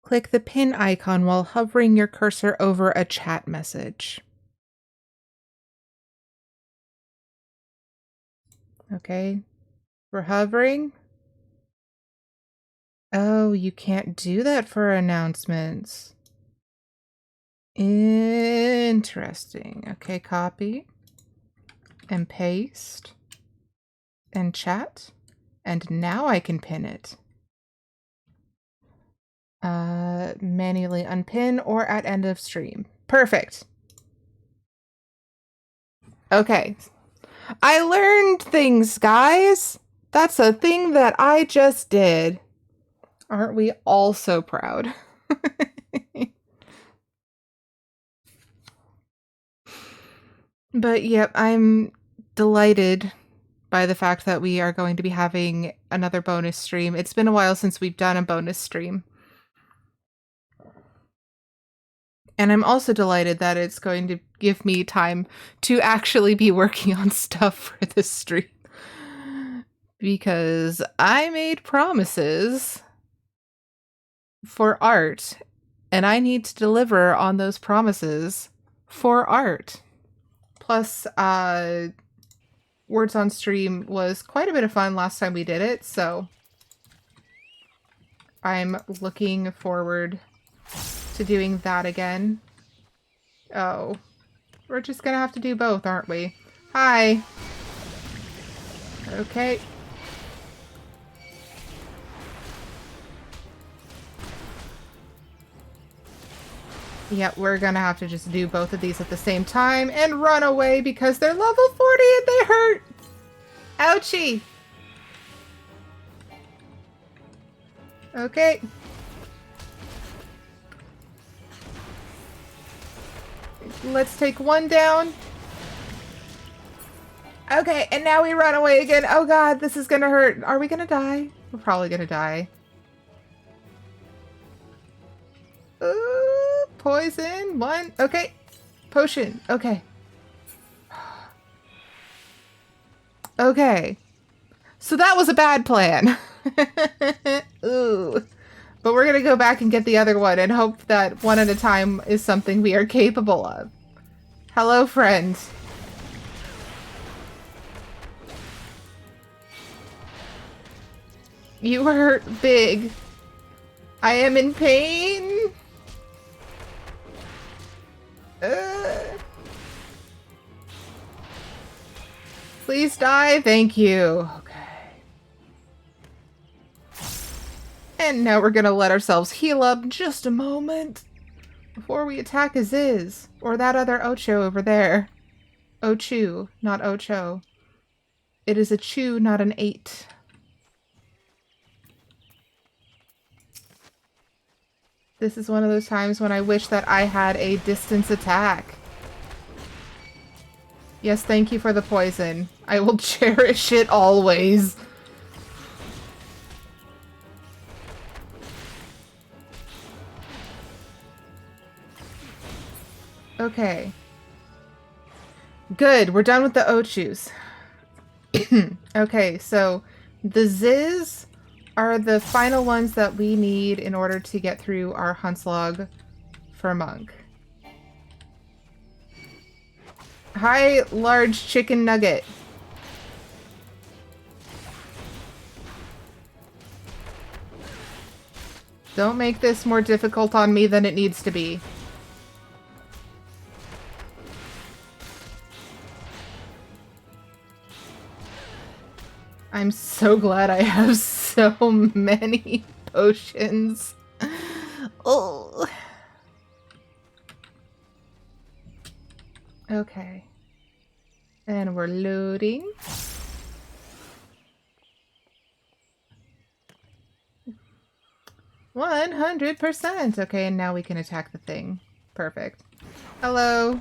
Click the pin icon while hovering your cursor over a chat message. Okay. We're hovering. Oh, you can't do that for announcements. Interesting. Okay, copy and paste and chat. And now I can pin it. Manually unpin or at end of stream. Perfect. Okay. I learned things, guys. That's a thing that I just did. Aren't we all so proud? But yep, I'm delighted by the fact that we are going to be having another bonus stream. It's been a while since we've done a bonus stream. And I'm also delighted that it's going to give me time to actually be working on stuff for this stream. Because I made promises for art, and I need to deliver on those promises for art. Plus, Words on Stream was quite a bit of fun last time we did it, so I'm looking forward to doing that again. Oh, we're just gonna have to do both, aren't we? Hi! Okay. Yep, we're gonna have to just do both of these at the same time and run away because they're level 40 and they hurt! Ouchie! Okay. Let's take one down. Okay, and now we run away again. Oh god, this is gonna hurt. Are we gonna die? We're probably gonna die. Poison. One. Okay. Potion. Okay. Okay. So that was a bad plan. Ooh. But we're gonna go back and get the other one and hope that one at a time is something we are capable of. Hello, friend. You hurt big. I am in pain. Please die. Thank you. Okay. And now we're gonna let ourselves heal up just a moment before we attack Aziz or that other Ocho over there. Ochu, not Ocho. It is a chew, not an 8. This is one of those times when I wish that I had a distance attack. Yes, thank you for the poison. I will cherish it always. Okay. Good, we're done with the Ochus. Okay, so the Ziz are the final ones that we need in order to get through our Huntslog for Monk. Hi, large chicken nugget. Don't make this more difficult on me than it needs to be. I'm so glad I have so many potions. Oh. Okay. And we're loading. %. Okay, and now we can attack the thing. Perfect. Hello.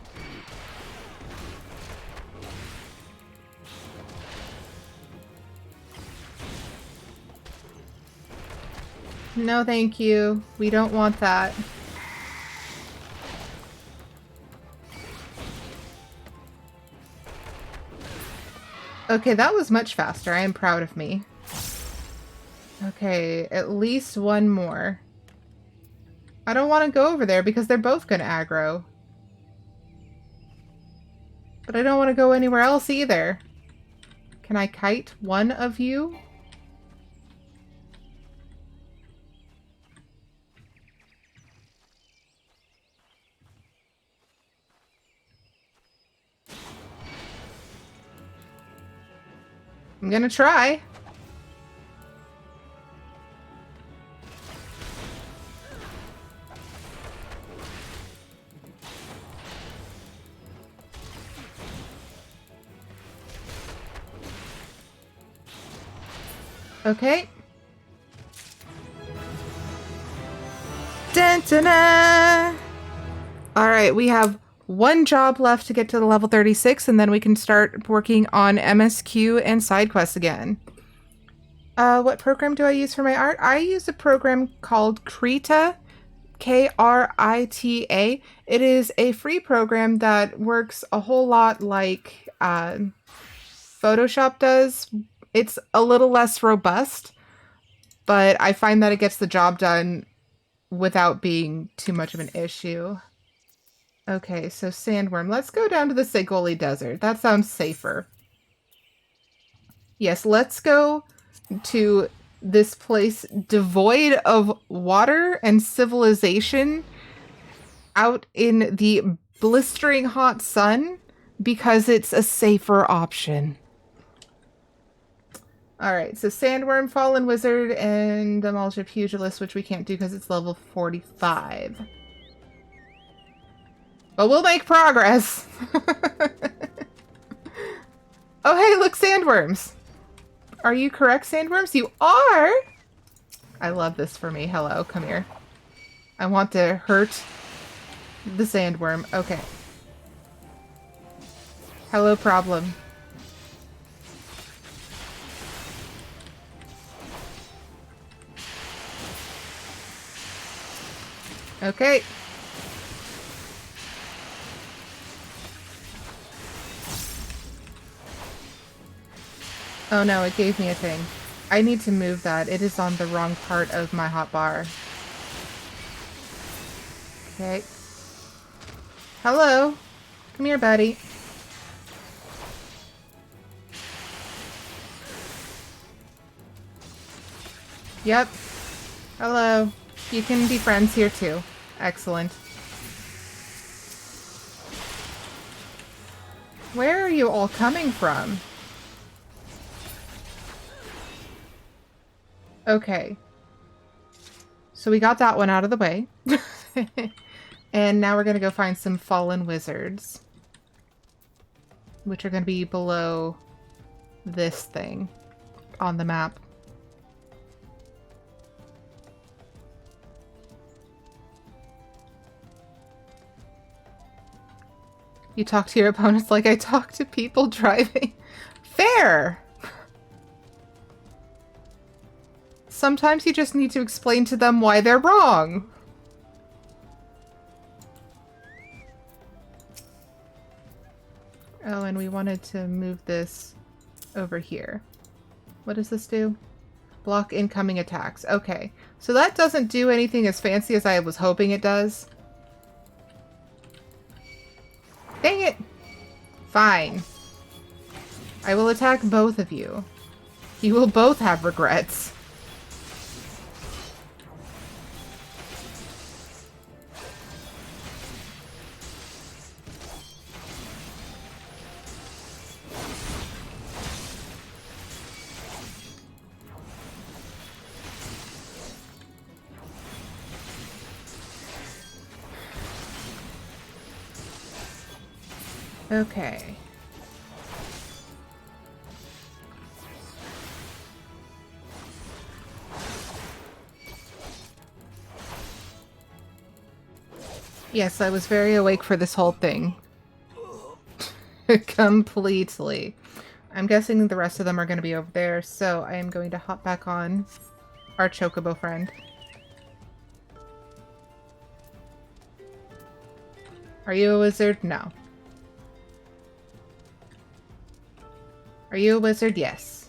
No, thank you. We don't want that. Okay, that was much faster. I am proud of me. Okay, at least one more. I don't want to go over there because they're both going to aggro. But I don't want to go anywhere else either. Can I kite one of you? I'm gonna try. Okay. Dun, dun, dun. All right, we have one job left to get to the level 36, and then we can start working on MSQ and side quests again. What program do I use for my art? I use a program called Krita, Krita. It is a free program that works a whole lot like Photoshop does. It's a little less robust, but I find that it gets the job done without being too much of an issue. Okay, so Sandworm. Let's go down to the Segoli Desert. That sounds safer. Yes, let's go to this place devoid of water and civilization out in the blistering hot sun because it's a safer option. Alright, so Sandworm, Fallen Wizard, and Demolish a Pugilist, which we can't do because it's level 45. But we'll make progress! Oh hey, look, sandworms! Are you correct, sandworms? You are! I love this for me. Hello, come here. I want to hurt the sandworm. Okay. Hello, problem. Okay. Oh no, it gave me a thing. I need to move that. It is on the wrong part of my hotbar. Okay. Hello. Come here, buddy. Yep. Hello. You can be friends here too. Excellent. Where are you all coming from? Okay. So we got that one out of the way. And now we're going to go find some fallen wizards. Which are going to be below this thing on the map. You talk to your opponents like I talk to people driving. Fair! Sometimes you just need to explain to them why they're wrong. Oh, and we wanted to move this over here. What does this do? Block incoming attacks. Okay. So that doesn't do anything as fancy as I was hoping it does. Dang it! Fine. I will attack both of you. You will both have regrets. Okay. Yes, I was very awake for this whole thing. Completely. I'm guessing the rest of them are going to be over there, so I am going to hop back on our chocobo friend. Are you a wizard? No. Are you a wizard? Yes.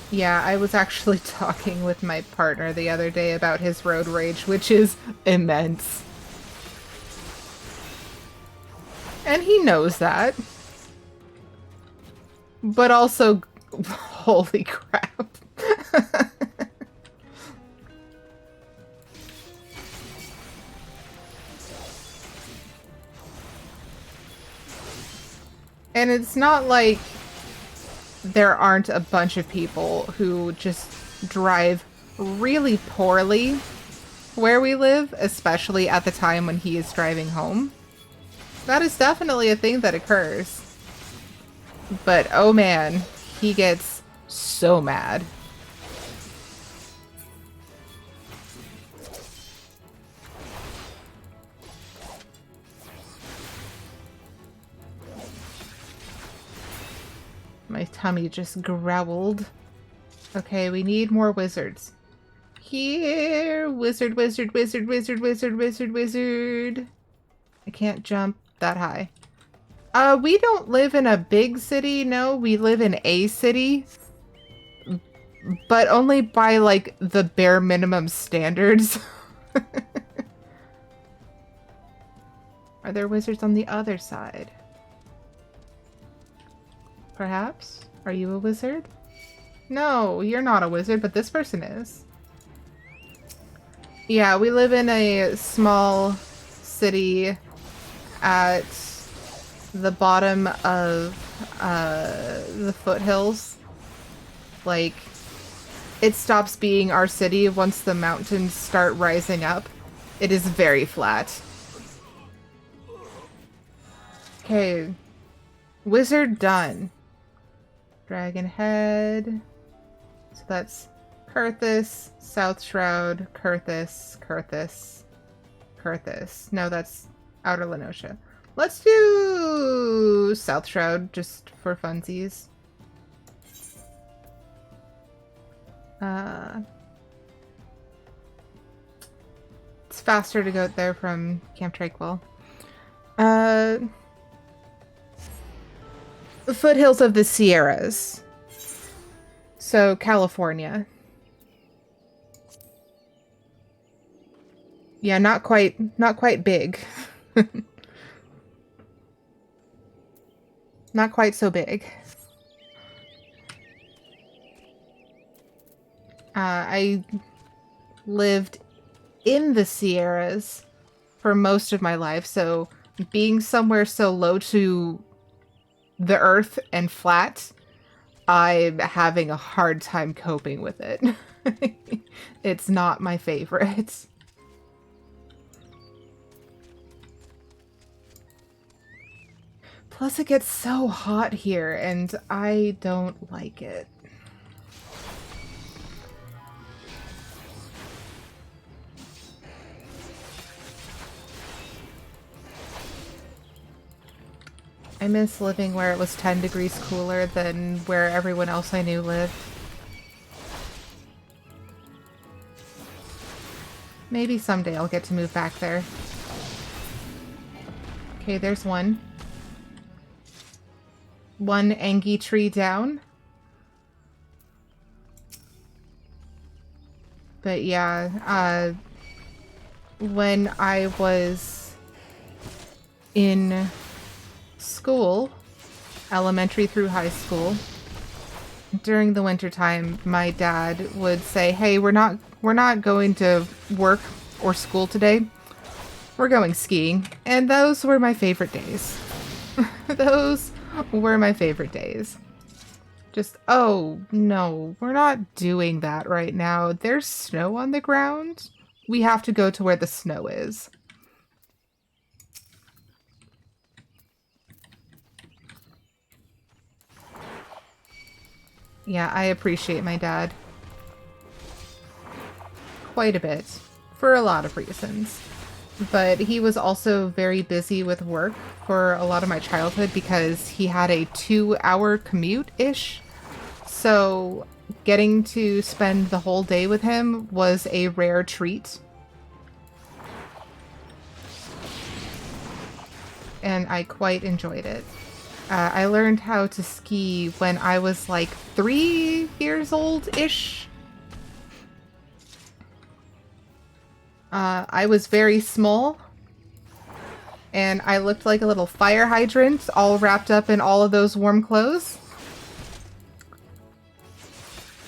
Yeah, I was actually talking with my partner the other day about his road rage, which is immense. And he knows that. But also, holy crap. And it's not like there aren't a bunch of people who just drive really poorly where we live, especially at the time when he is driving home. That is definitely a thing that occurs. But oh man, he gets so mad. My tummy just growled. Okay, we need more wizards. Here! Wizard, wizard, wizard, wizard, wizard, wizard, wizard. I can't jump that high. We don't live in a big city, no. We live in a city. But only by, like, the bare minimum standards. Are there wizards on the other side? Perhaps? Are you a wizard? No, you're not a wizard, but this person is. Yeah, we live in a small city at the bottom of the foothills. Like, it stops being our city once the mountains start rising up. It is very flat. Okay. Wizard done. Dragon head. So that's Kurthus, South Shroud, Kurthus, Kurthus, Kurthus. No, that's Outer Lenosha. Let's do South Shroud just for funsies. It's faster to go there from Camp Tranquil. The foothills of the Sierras. So, California. Yeah, not quite big. Not quite so big. I lived in the Sierras for most of my life, so being somewhere so low to the earth and flat, I'm having a hard time coping with it. It's not my favorite. Plus it gets so hot here and I don't like it. I miss living where it was 10 degrees cooler than where everyone else I knew lived. Maybe someday I'll get to move back there. Okay, there's one. One Angie tree down. But yeah, when I was in school, elementary through high school, during the wintertime, my dad would say, hey, we're not going to work or school today. We're going skiing. And those were my favorite days. Those were my favorite days. Just, oh, no, we're not doing that right now. There's snow on the ground. We have to go to where the snow is. Yeah, I appreciate my dad quite a bit for a lot of reasons. But he was also very busy with work for a lot of my childhood because he had a 2-hour commute-ish. So getting to spend the whole day with him was a rare treat. And I quite enjoyed it. I learned how to ski when I was like 3 years old-ish. I was very small, and I looked like a little fire hydrant, all wrapped up in all of those warm clothes.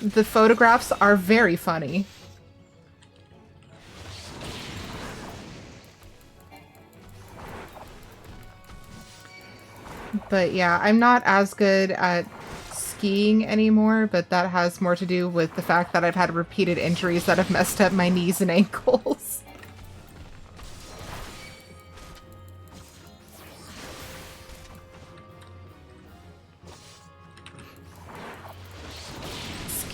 The photographs are very funny. But yeah, I'm not as good at skiing anymore, but that has more to do with the fact that I've had repeated injuries that have messed up my knees and ankles.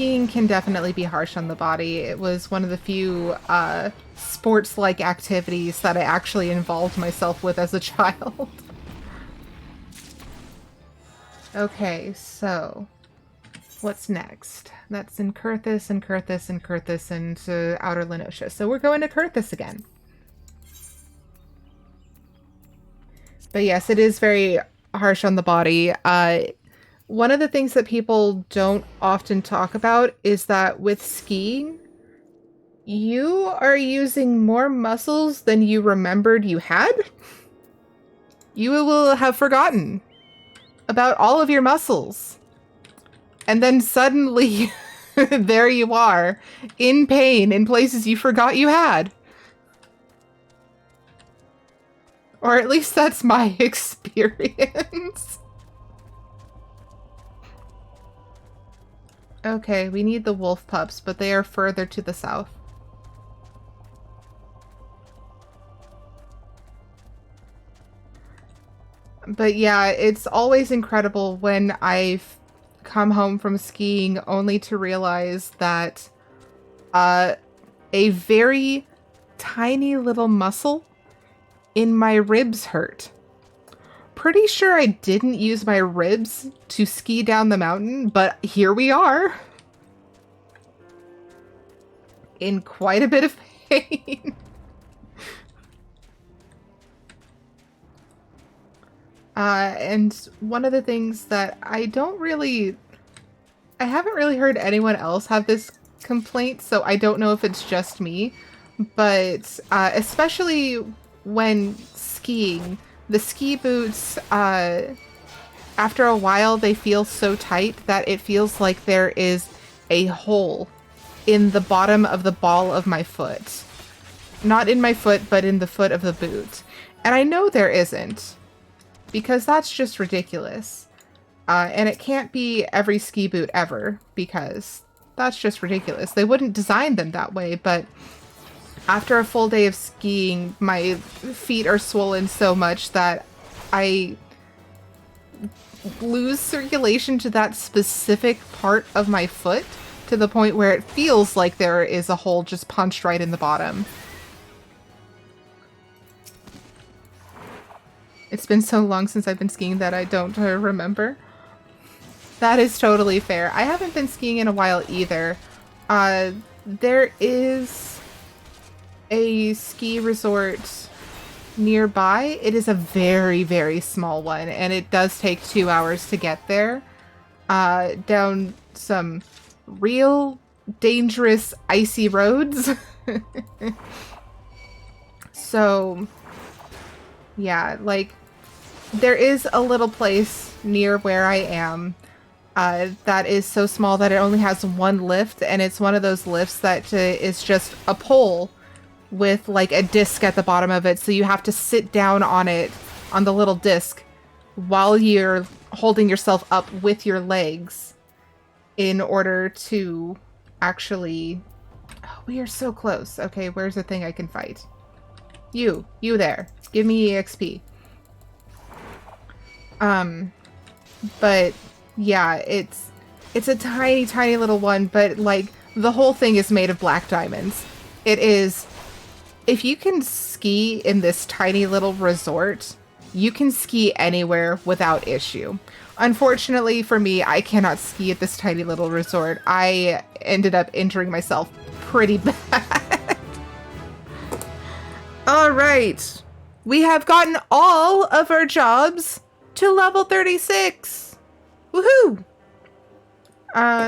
skiing can definitely be harsh on the body. It was one of the few sports-like activities that I actually involved myself with as a child. Okay, so what's next? That's in Kurthus and Kurthus and Kurthus and Outer Lenosha. So we're going to Kurthus again. But yes, it is very harsh on the body. One of the things that people don't often talk about is that with skiing, you are using more muscles than you remembered you had. You will have forgotten about all of your muscles. And then suddenly, there you are, in pain in places you forgot you had. Or at least that's my experience. Okay, we need the wolf pups, but they are further to the south. But yeah, it's always incredible when I've come home from skiing only to realize that a very tiny little muscle in my ribs hurt. Pretty sure I didn't use my ribs to ski down the mountain, but here we are. In quite a bit of pain. And one of the things that I haven't really heard anyone else have this complaint, so I don't know if it's just me, but especially when skiing, the ski boots, after a while, they feel so tight that it feels like there is a hole in the bottom of the ball of my foot. Not in my foot, but in the foot of the boot. And I know there isn't, because that's just ridiculous. And it can't be every ski boot ever, because that's just ridiculous. They wouldn't design them that way, but after a full day of skiing, my feet are swollen so much that I lose circulation to that specific part of my foot to the point where it feels like there is a hole just punched right in the bottom. It's been so long since I've been skiing that I don't remember. That is totally fair. I haven't been skiing in a while either. There is a ski resort nearby. It is a very, very small one, and it does take 2 hours to get there. Down some real dangerous icy roads. So, yeah, like, there is a little place near where I am that is so small that it only has one lift, and it's one of those lifts that is just a pole with like a disc at the bottom of it, so you have to sit down on it, on the little disc, while you're holding yourself up with your legs in order to actually... Oh, we are so close. Okay, where's the thing I can fight? You there. Give me EXP. But yeah, it's a tiny, tiny little one, but like the whole thing is made of black diamonds. It is, if you can ski in this tiny little resort, you can ski anywhere without issue. Unfortunately for me, I cannot ski at this tiny little resort. I ended up injuring myself pretty bad. All right. We have gotten all of our jobs to level 36. Woohoo!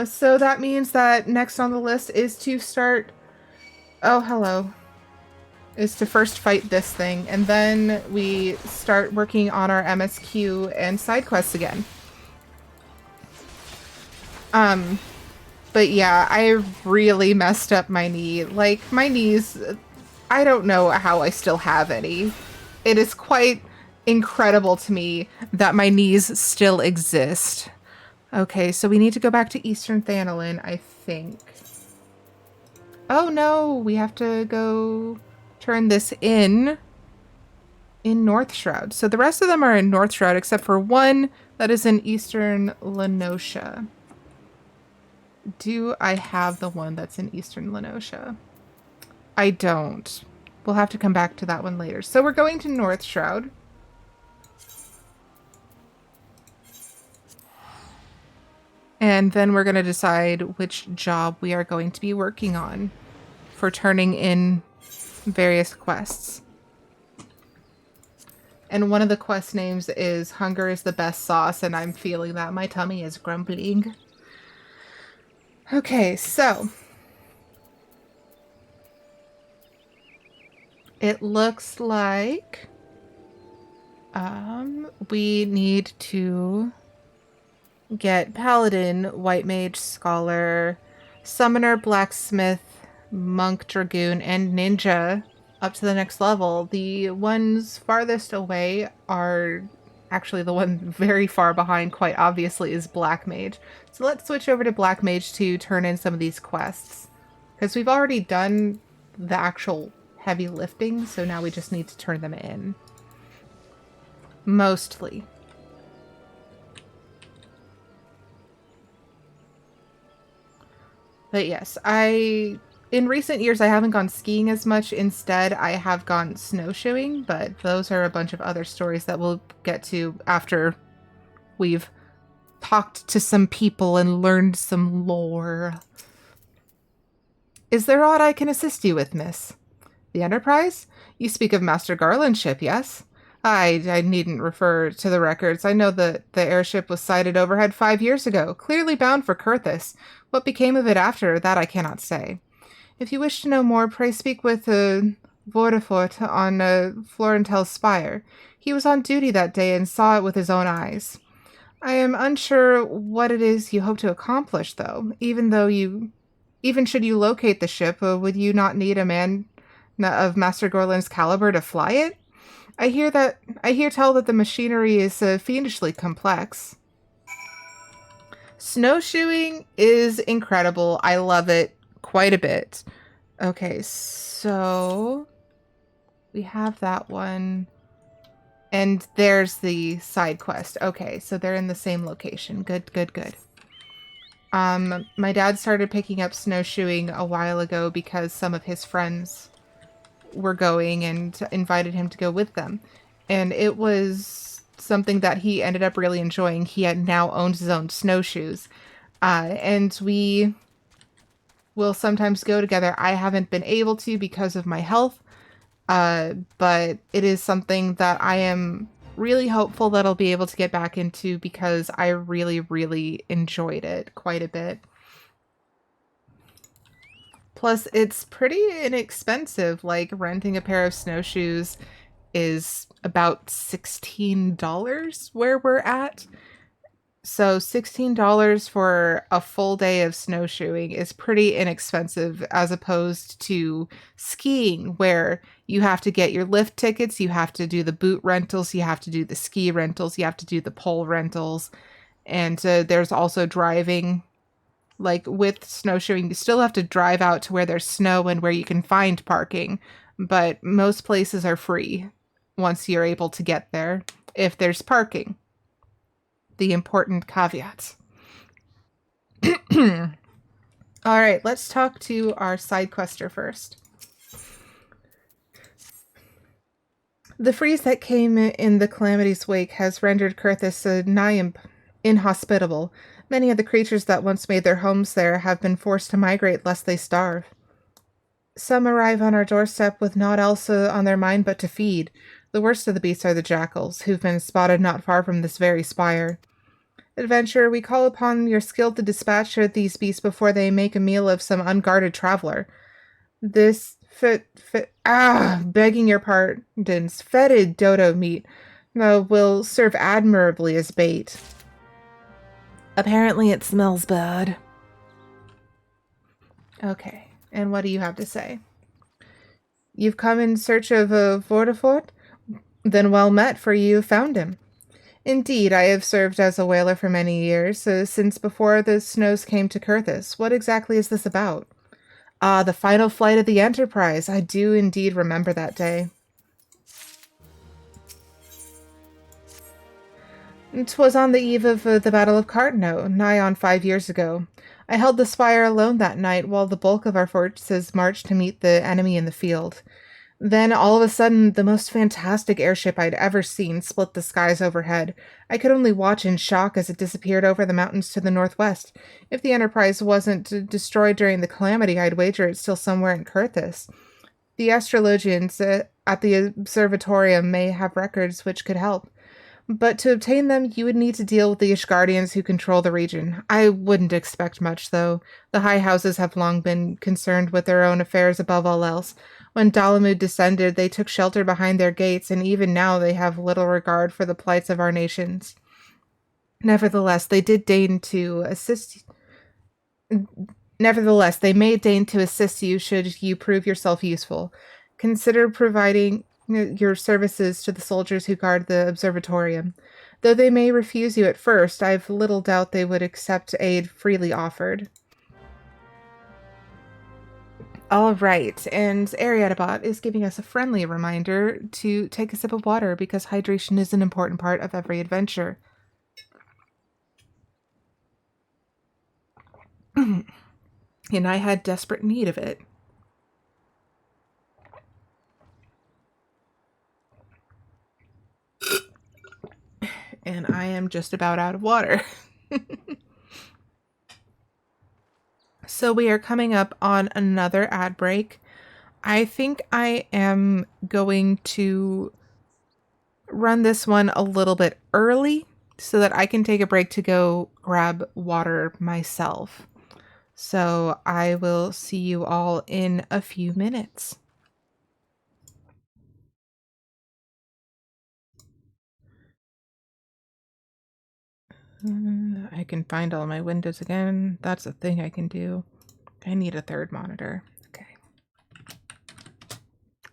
So that means that next on the list is to start... Oh, hello. Is to first fight this thing, and then we start working on our MSQ and side quests again. But yeah, I really messed up my knee. Like, my knees, I don't know how I still have any. It is quite incredible to me that my knees still exist. Okay, so we need to go back to Eastern Thanalin, I think. Oh no, we have to go turn this in North Shroud. So the rest of them are in North Shroud, except for one that is in Eastern Lenosha. Do I have the one that's in Eastern Lenosha? I don't. We'll have to come back to that one later. So we're going to North Shroud. And then we're going to decide which job we are going to be working on for turning in various quests. And one of the quest names is Hunger is the Best Sauce, and I'm feeling that. My tummy is grumbling. Okay, so it looks like we need to get Paladin, White Mage, Scholar, Summoner, Blacksmith, Monk, Dragoon, and Ninja up to the next level. The ones farthest away are actually the one very far behind, quite obviously, is Black Mage. So let's switch over to Black Mage to turn in some of these quests. Because we've already done the actual heavy lifting, so now we just need to turn them in. Mostly. But yes, in recent years, I haven't gone skiing as much. Instead, I have gone snowshoeing, but those are a bunch of other stories that we'll get to after we've talked to some people and learned some lore. Is there aught I can assist you with, miss? The Enterprise? You speak of Master Garland's ship, yes? I needn't refer to the records. I know that the airship was sighted overhead 5 years ago, clearly bound for Kurthis. What became of it after, that I cannot say. If you wish to know more, pray speak with Vordefort on Florentel's spire. He was on duty that day and saw it with his own eyes. I am unsure what it is you hope to accomplish, though. Even should you locate the ship, would you not need a man of Master Gorland's caliber to fly it? I hear tell that the machinery is fiendishly complex. Snowshoeing is incredible. I love it quite a bit. Okay, so we have that one. And there's the side quest. Okay, so they're in the same location. Good, good, good. My dad started picking up snowshoeing a while ago because some of his friends were going and invited him to go with them. And it was something that he ended up really enjoying. He had now owned his own snowshoes. And we will sometimes go together. I haven't been able to because of my health. But it is something that I am really hopeful that I'll be able to get back into because I really, really enjoyed it quite a bit. Plus, it's pretty inexpensive. Like, renting a pair of snowshoes is about $16 where we're at. So $16 for a full day of snowshoeing is pretty inexpensive as opposed to skiing, where you have to get your lift tickets, you have to do the boot rentals, you have to do the ski rentals, you have to do the pole rentals, and there's also driving. Like with snowshoeing, you still have to drive out to where there's snow and where you can find parking, but most places are free once you're able to get there, if there's parking. The important caveats. All right, let's talk to our side quester first. The freeze that came in the calamity's wake has rendered Kurthis nigh inhospitable. Many of the creatures that once made their homes there have been forced to migrate lest they starve. Some arrive on our doorstep with naught else on their mind but to feed. The worst of the beasts are the jackals, who've been spotted not far from this very spire. Adventurer, we call upon your skill to dispatch these beasts before they make a meal of some unguarded traveler. This begging your pardons, fetid dodo meat will serve admirably as bait. Apparently it smells bad. Okay, and what do you have to say? You've come in search of Vordefort? Then well met, for you found him. Indeed, I have served as a whaler for many years, since before the snows came to Kurthis. What exactly is this about? Ah, the final flight of the Enterprise. I do indeed remember that day. 'Twas on the eve of the Battle of Qarn, nigh on 5 years ago. I held the spire alone that night while the bulk of our forces marched to meet the enemy in the field. Then, all of a sudden, the most fantastic airship I'd ever seen split the skies overhead. I could only watch in shock as it disappeared over the mountains to the northwest. If the Enterprise wasn't destroyed during the calamity, I'd wager it's still somewhere in Kurthis. The astrologians at the observatorium may have records which could help. But to obtain them, you would need to deal with the Ishgardians who control the region. I wouldn't expect much, though. The high houses have long been concerned with their own affairs above all else. When Dalamud descended, they took shelter behind their gates, and even now they have little regard for the plights of our nations. Nevertheless, they did deign to assist. Nevertheless, they may deign to assist you should you prove yourself useful. Consider providing your services to the soldiers who guard the observatorium. Though they may refuse you at first, I've little doubt they would accept aid freely offered. All right, and Aerietta is giving us a friendly reminder to take a sip of water because hydration is an important part of every adventure. And I had desperate need of it. And I am just about out of water. So we are coming up on another ad break. I think I am going to run this one a little bit early so that I can take a break to go grab water myself. So I will see you all in a few minutes. I can find all my windows again. That's a thing I can do. I need a third monitor. Okay.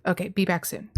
Okay, be back soon.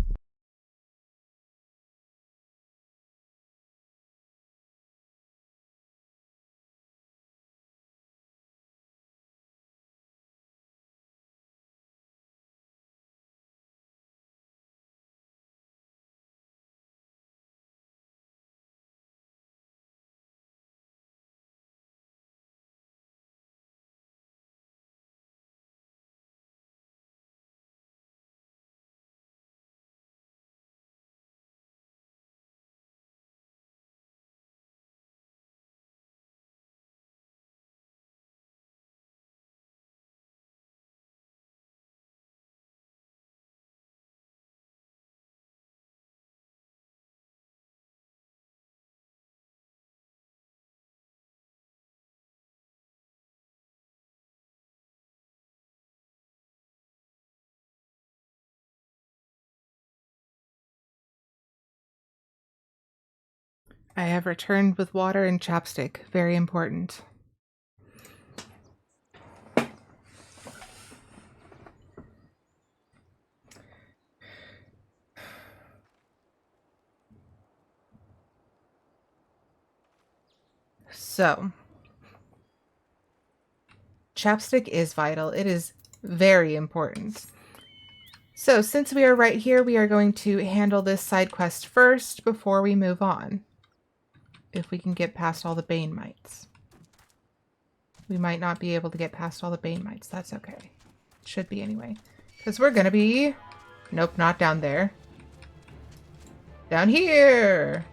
I have returned with water and chapstick. Very important. So, chapstick is vital. It is very important. So, since we are right here, we are going to handle this side quest first before we move on. If we can get past all the Bane mites. We might not be able to get past all the Bane mites. That's okay. Should be anyway. Because we're going to be... Nope, not down there. Down here!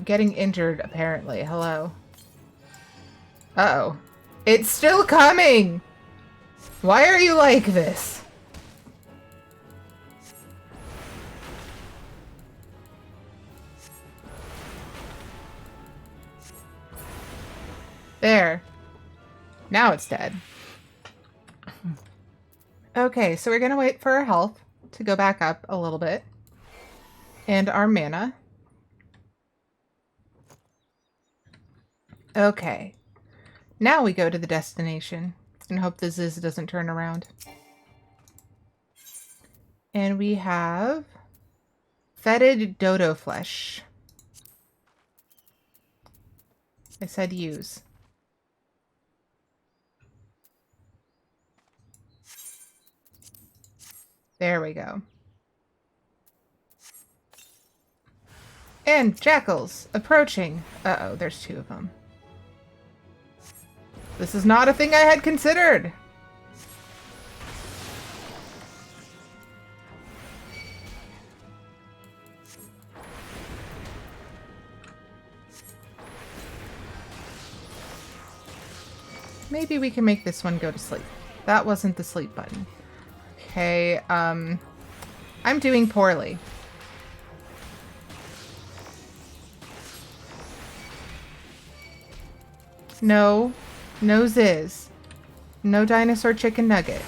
Getting injured, apparently. Hello. Uh-oh. It's still coming! Why are you like this? There. Now it's dead. Okay, so we're gonna wait for our health to go back up a little bit. And our mana. Okay. Now we go to the destination and hope the Ziz doesn't turn around. And we have fetid dodo flesh. I said use. There we go. And jackals approaching. Uh-oh, there's 2 of them. This is not a thing I had considered. Maybe we can make this one go to sleep. That wasn't the sleep button. Okay, I'm doing poorly. No. No Ziz. No dinosaur chicken nugget.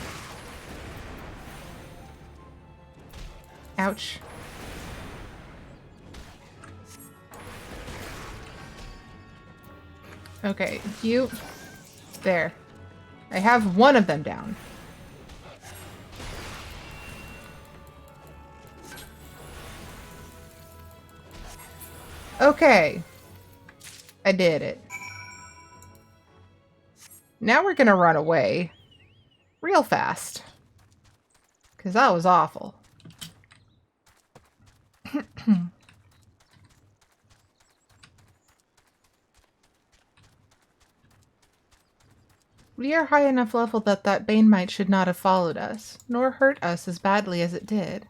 Ouch. Okay, you... There. I have one of them down. Okay. I did it. Now we're gonna run away. Real fast. Because that was awful. We are high enough level that that Bane Mite should not have followed us, nor hurt us as badly as it did.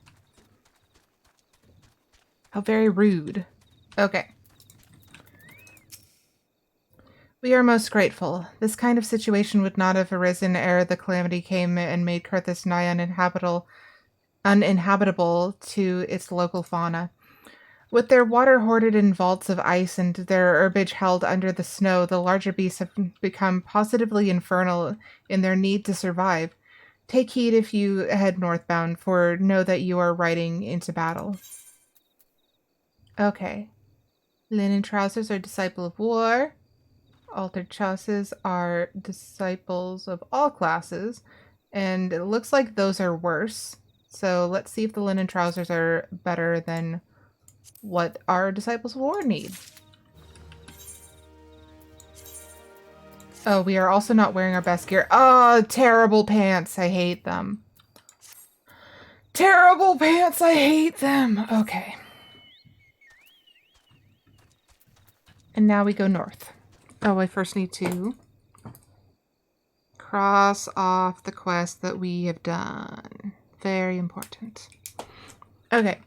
How very rude. Okay. We are most grateful. This kind of situation would not have arisen ere the calamity came and made Kurthis nigh uninhabitable to its local fauna. With their water hoarded in vaults of ice and their herbage held under the snow, the larger beasts have become positively infernal in their need to survive. Take heed if you head northbound, for know that you are riding into battle. Okay. Linen trousers are disciple of war. Altered chassis are disciples of all classes. And it looks like those are worse. So let's see if the linen trousers are better than what our disciples of war need. Oh, we are also not wearing our best gear. Oh, terrible pants. I hate them. Terrible pants. I hate them. Okay. And now we go north. Oh, I first need to cross off the quest that we have done. Very important. Okay.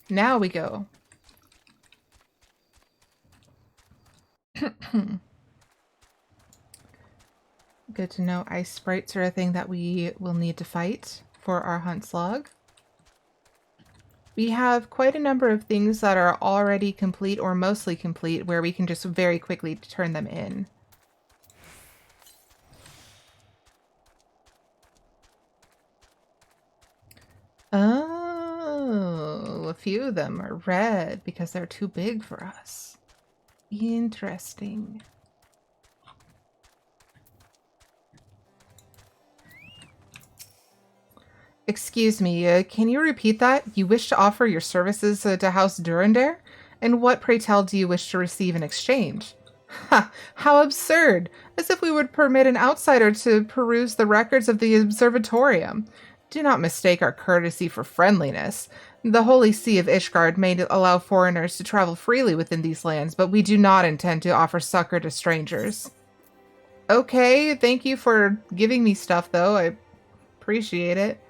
Now we go. Good to know ice sprites are a thing that we will need to fight for our hunt slog. We have quite a number of things that are already complete or mostly complete where we can just very quickly turn them in. Oh, a few of them are red because they're too big for us. Interesting. Excuse me, can you repeat that? You wish to offer your services to House Durandare? And what, pray tell, do you wish to receive in exchange? Ha! How absurd! As if we would permit an outsider to peruse the records of the observatorium. Do not mistake our courtesy for friendliness. The Holy See of Ishgard may allow foreigners to travel freely within these lands, but we do not intend to offer succor to strangers. Okay, thank you for giving me stuff, though. I appreciate it.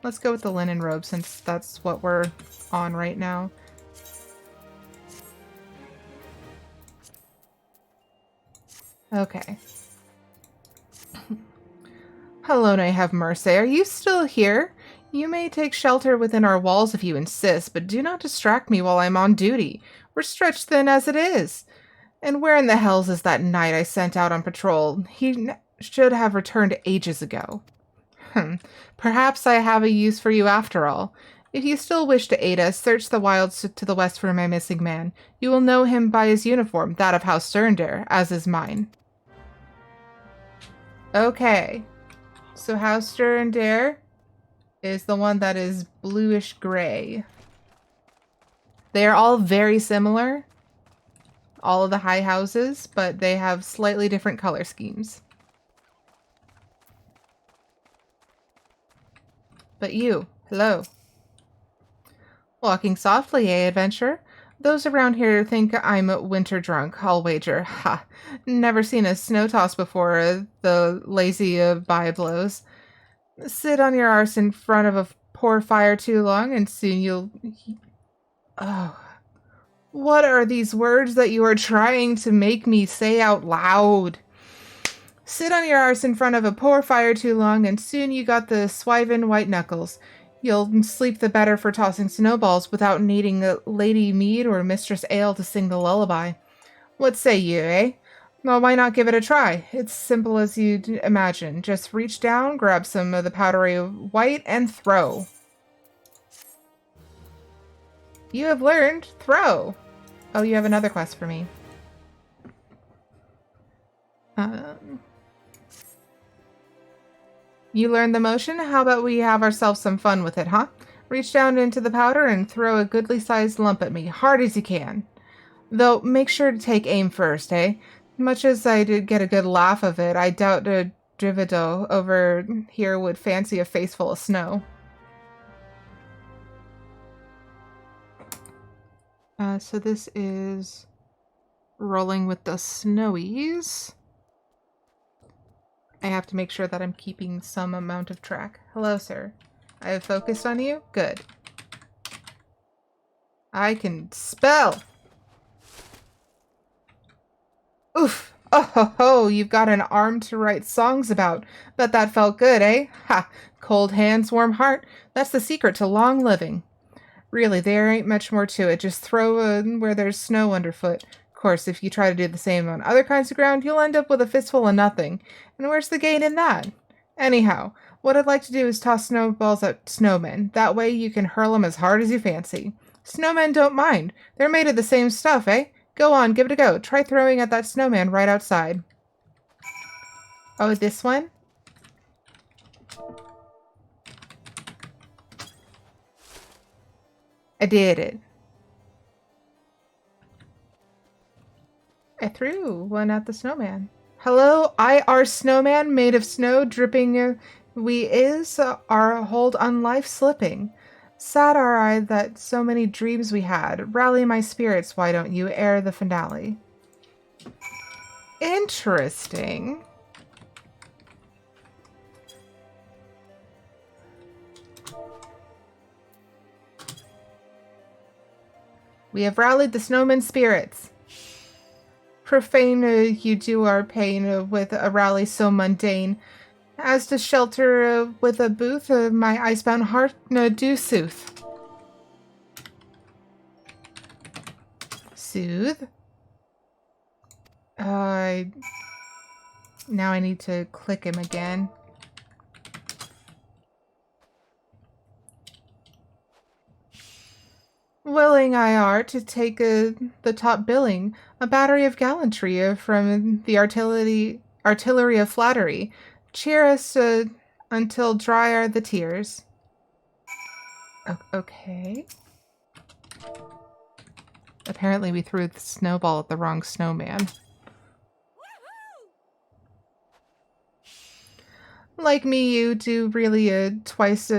Let's go with the linen robe since that's what we're on right now. Okay. Hello, I have mercy. Are you still here? You may take shelter within our walls if you insist, but do not distract me while I'm on duty. We're stretched thin as it is. And where in the hells is that knight I sent out on patrol? He should have returned ages ago. Perhaps I have a use for you after all. If you still wish to aid us, search the wilds to the west for my missing man. You will know him by his uniform, that of House Durandare, as is mine. Okay. So House Durandare is the one that is bluish gray. They are all very similar, all of the high houses, but they have slightly different color schemes. But you, hello. Walking softly, eh, adventurer? Those around here think I'm winter drunk, I'll wager. Ha! Never seen a snow toss before, the lazy by blows. Sit on your arse in front of a poor fire too long, and soon you'll... Oh. What are these words that you are trying to make me say out loud? Sit on your arse in front of a poor fire too long, and soon you got the swivin' white knuckles. You'll sleep the better for tossing snowballs without needing a Lady Mead or Mistress Ale to sing the lullaby. What say you, eh? Well, why not give it a try? It's simple as you'd imagine. Just reach down, grab some of the powdery white, and throw. You have learned. Throw. Oh, you have another quest for me. You learned the motion? How about we have ourselves some fun with it, huh? Reach down into the powder and throw a goodly-sized lump at me, hard as you can. Though, make sure to take aim first, eh? Much as I did get a good laugh of it, I doubt a Drivido over here would fancy a face full of snow. So this is rolling with the snowies. I have to make sure that I'm keeping some amount of track. Hello, sir. I have focused on you? Good. I can spell! Oof! Oh ho ho! You've got an arm to write songs about. Bet that felt good, eh? Ha! Cold hands, warm heart. That's the secret to long living. Really, there ain't much more to it. Just throw where there's snow underfoot. Of course, if you try to do the same on other kinds of ground, you'll end up with a fistful of nothing. And where's the gain in that? Anyhow, what I'd like to do is toss snowballs at snowmen. That way you can hurl them as hard as you fancy. Snowmen don't mind. They're made of the same stuff, eh? Go on, give it a go. Try throwing at that snowman right outside. Oh, this one? I did it. I threw one at the snowman. Hello, I are snowman made of snow dripping we is our hold on life slipping. Sad are I that so many dreams we had. Rally my spirits, why don't you, ere the finale. Interesting. We have rallied the snowman's spirits. Profane you do our pain with a rally so mundane. As to shelter with a booth, my icebound heart do sooth. Soothe? Now I need to click him again. Willing I are to take the top billing, a battery of gallantry from the artillery of flattery. Cheer us until dry are the tears. Okay. Apparently we threw the snowball at the wrong snowman. Like me, you do really twice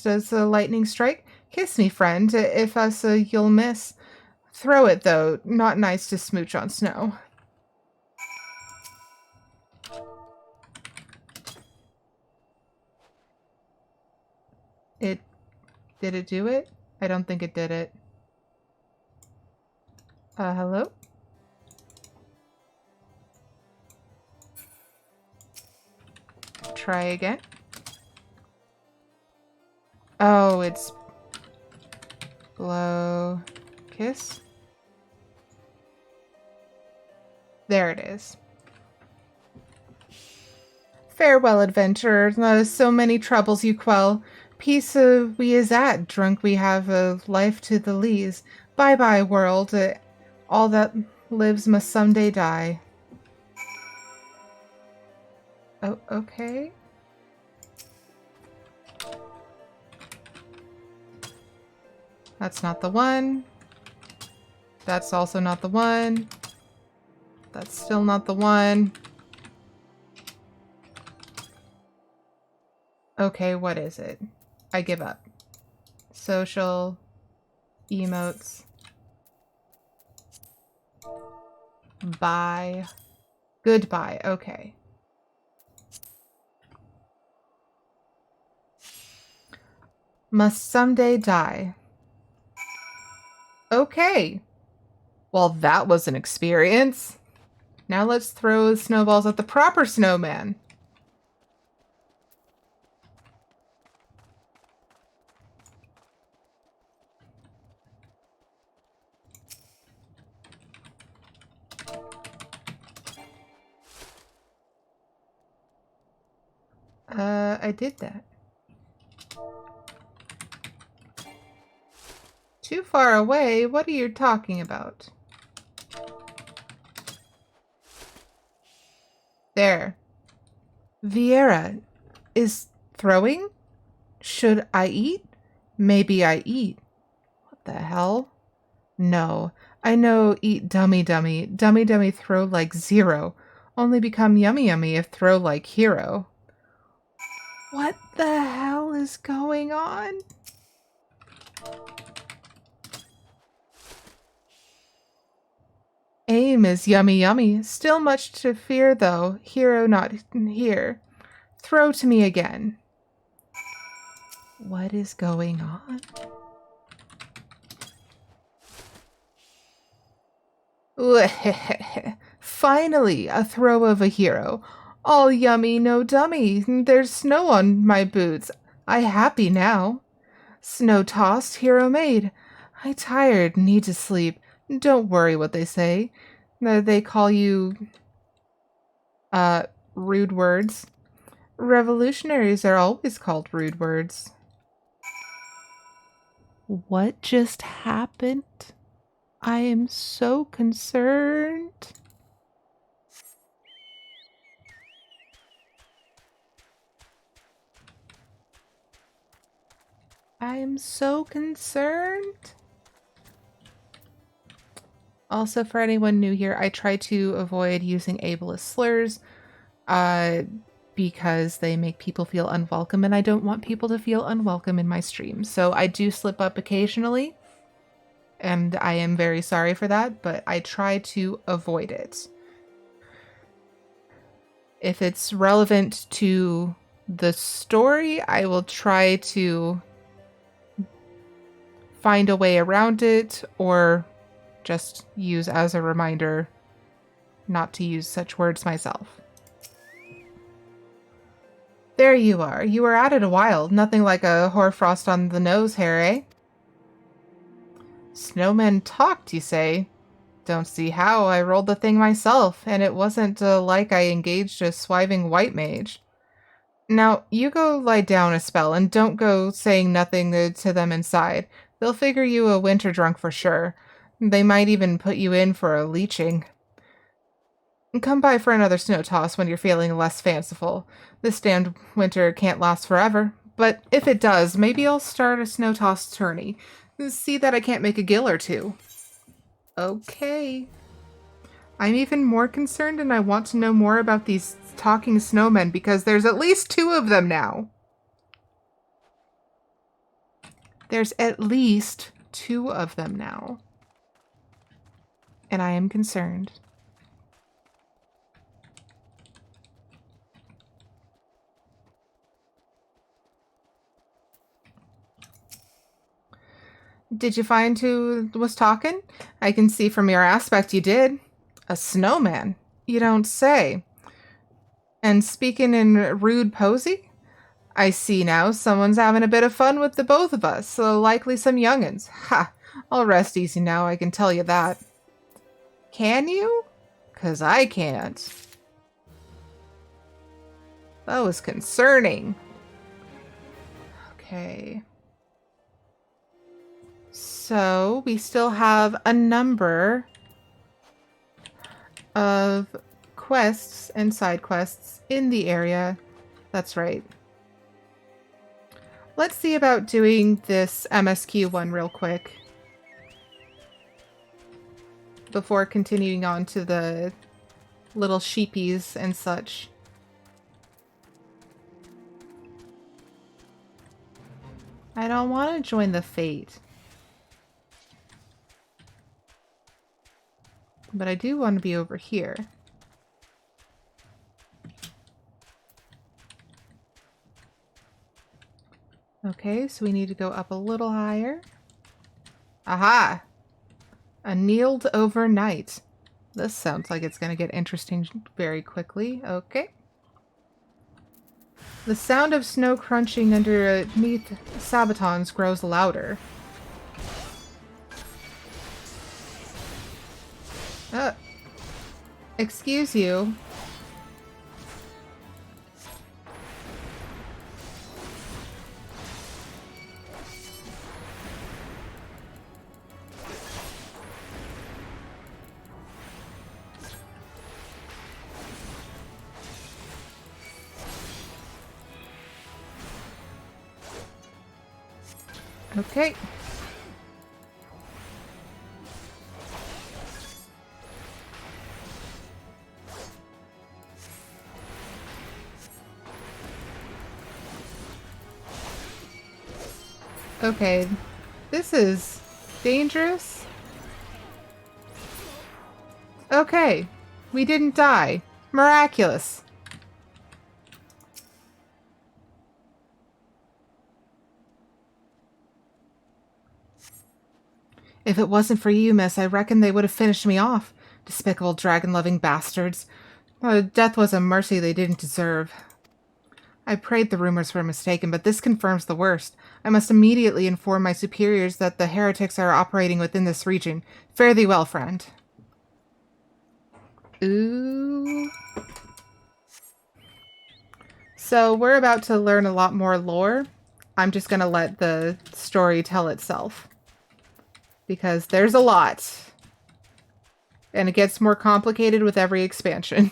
as a lightning strike. Kiss me, friend, if us you'll miss. Throw it, though. Not nice to smooch on snow. Did it do it? I don't think it did it. Hello? Try again. Oh, it's blow, kiss. There it is. Farewell, adventurer. So many troubles you quell. Peace we is at, drunk we have life to the lees. Bye-bye, world. All that lives must someday die. Oh, okay. That's not the one. That's also not the one. That's still not the one. Okay, what is it? I give up. Social. Emotes. Bye. Goodbye. Okay. Must someday die. Okay. Well, that was an experience. Now let's throw snowballs at the proper snowman. I did that. Too far away? What are you talking about? There. Vieira is throwing? Should I eat? Maybe I eat. What the hell? No. I know eat dummy dummy. Dummy dummy throw like 0. Only become yummy yummy if throw like hero. What the hell is going on? Aim is yummy yummy. Still much to fear though. Hero not here. Throw to me again. What is going on? Finally, a throw of a hero. All yummy, no dummy. There's snow on my boots. I happy now. Snow tossed, hero made. I tired, need to sleep. Don't worry what they say. They call you, rude words. Revolutionaries are always called rude words. What just happened? I am so concerned. I am so concerned. Also, for anyone new here, I try to avoid using ableist slurs because they make people feel unwelcome, and I don't want people to feel unwelcome in my stream. So I do slip up occasionally, and I am very sorry for that, but I try to avoid it. If it's relevant to the story, I will try to find a way around it, or just use as a reminder not to use such words myself. There you are. You were at it a while. Nothing like a hoarfrost on the nose hair, eh? Snowmen talked, you say? Don't see how. I rolled the thing myself, and it wasn't like I engaged a swiving white mage. Now, you go lie down a spell, and don't go saying nothing to them inside. They'll figure you a winter drunk for sure. They might even put you in for a leeching. Come by for another snow toss when you're feeling less fanciful. This damned winter can't last forever. But if it does, maybe I'll start a snow toss tourney. See that I can't make a gill or two. Okay. I'm even more concerned, and I want to know more about these talking snowmen because there's at least 2 of them now. There's at least 2 of them now. And I am concerned. Did you find who was talking? I can see from your aspect you did. A snowman? You don't say. And speaking in rude posy? I see now someone's having a bit of fun with the both of us, so likely some young'uns. Ha! I'll rest easy now, I can tell you that. Can you? 'Cause I can't. That was concerning. Okay. So, we still have a number of quests and side quests in the area. That's right. Let's see about doing this MSQ one real quick before continuing on to the little sheepies and such. I don't want to join the fate. But I do want to be over here. Okay, so we need to go up a little higher. Aha! Annealed overnight. This sounds like it's going to get interesting very quickly. Okay. The sound of snow crunching underneath sabatons grows louder. Excuse you. Okay. Okay. This is dangerous. Okay. We didn't die. Miraculous. If it wasn't for you, miss, I reckon they would have finished me off. Despicable dragon-loving bastards. Death was a mercy they didn't deserve. I prayed the rumors were mistaken, but this confirms the worst. I must immediately inform my superiors that the heretics are operating within this region. Fare thee well, friend. Ooh. So we're about to learn a lot more lore. I'm just going to let the story tell itself. Because there's a lot. And it gets more complicated with every expansion.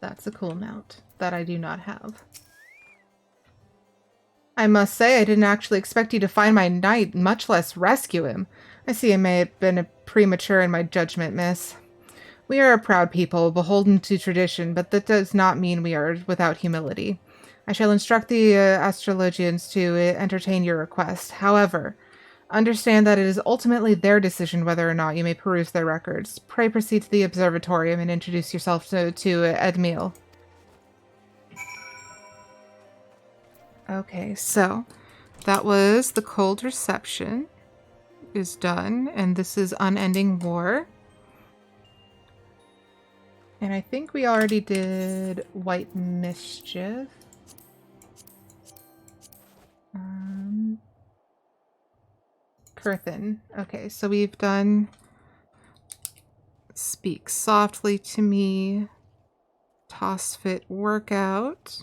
That's a cool mount that I do not have. I must say I didn't actually expect you to find my knight, much less rescue him. I see I may have been premature in my judgment, miss. We are a proud people, beholden to tradition, but that does not mean we are without humility. I shall instruct the astrologians to entertain your request. However, understand that it is ultimately their decision whether or not you may peruse their records. Pray proceed to the observatorium and introduce yourself to Edmil. Okay, so that was the cold reception is done, and this is unending war. And I think we already did White Mischief. Curthin. Okay, so we've done Speak Softly to Me, Toss Fit Workout,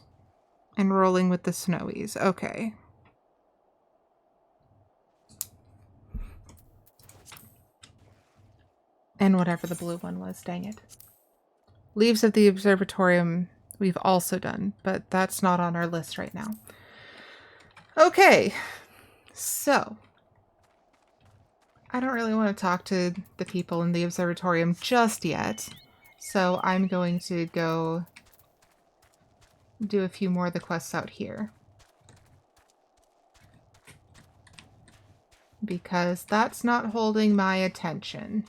and Rolling with the Snowies. Okay. And whatever the blue one was, dang it. Leaves of the Observatorium we've also done, but that's not on our list right now. Okay, so I don't really want to talk to the people in the Observatorium just yet, so I'm going to go do a few more of the quests out here. Because that's not holding my attention.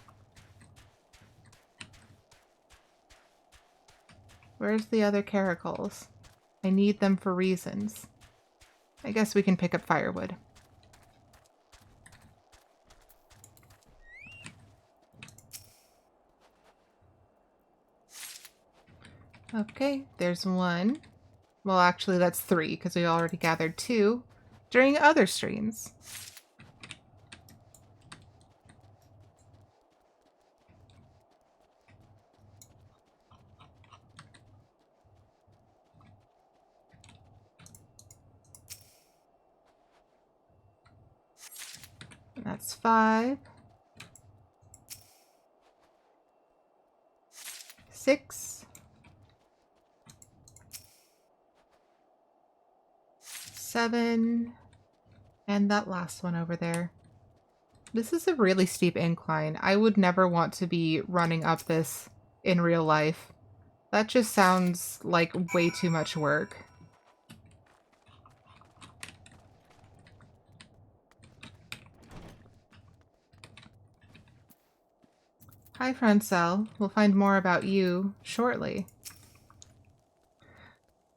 Where's the other caracals? I need them for reasons. I guess we can pick up firewood. Okay, there's one. Well, actually, that's 3, because we already gathered 2 during other streams. That's 5. 6. 7. And that last one over there. This is a really steep incline. I would never want to be running up this in real life. That just sounds like way too much work. Hi, Francel. We'll find more about you shortly.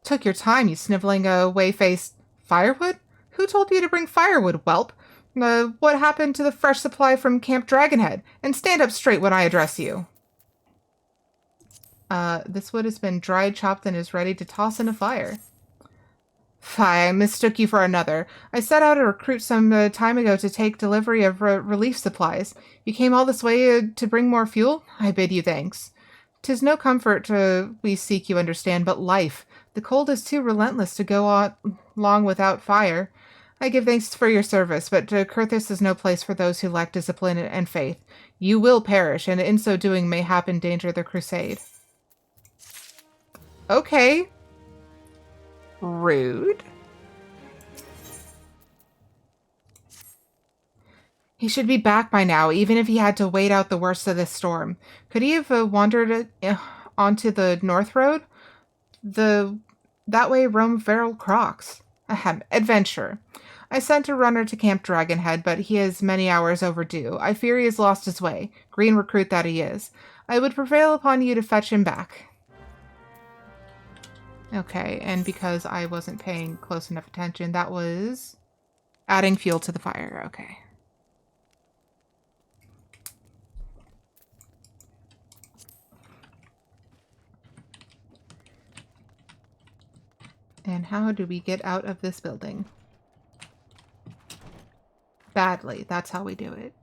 Took your time, you sniveling away-faced firewood? Who told you to bring firewood, whelp? What happened to the fresh supply from Camp Dragonhead? And stand up straight when I address you. This wood has been dried, chopped, and is ready to toss in a fire. Fie, I mistook you for another. I set out to recruit some time ago to take delivery of relief supplies. You came all this way to bring more fuel? I bid you thanks. 'Tis no comfort we seek, you understand, but life. The cold is too relentless to go on long without fire. I give thanks for your service, but Kurthis is no place for those who lack discipline and faith. You will perish, and in so doing mayhap endanger the crusade. Okay. Rude. He should be back by now, even if he had to wait out the worst of this storm. Could he have wandered onto the North Road? That way roam feral crocs. Ahem, adventure. I sent a runner to Camp Dragonhead, but he is many hours overdue. I fear he has lost his way. Green recruit that he is. I would prevail upon you to fetch him back. Okay, and because I wasn't paying close enough attention, that was adding fuel to the fire. Okay. And how do we get out of this building? Badly. That's how we do it.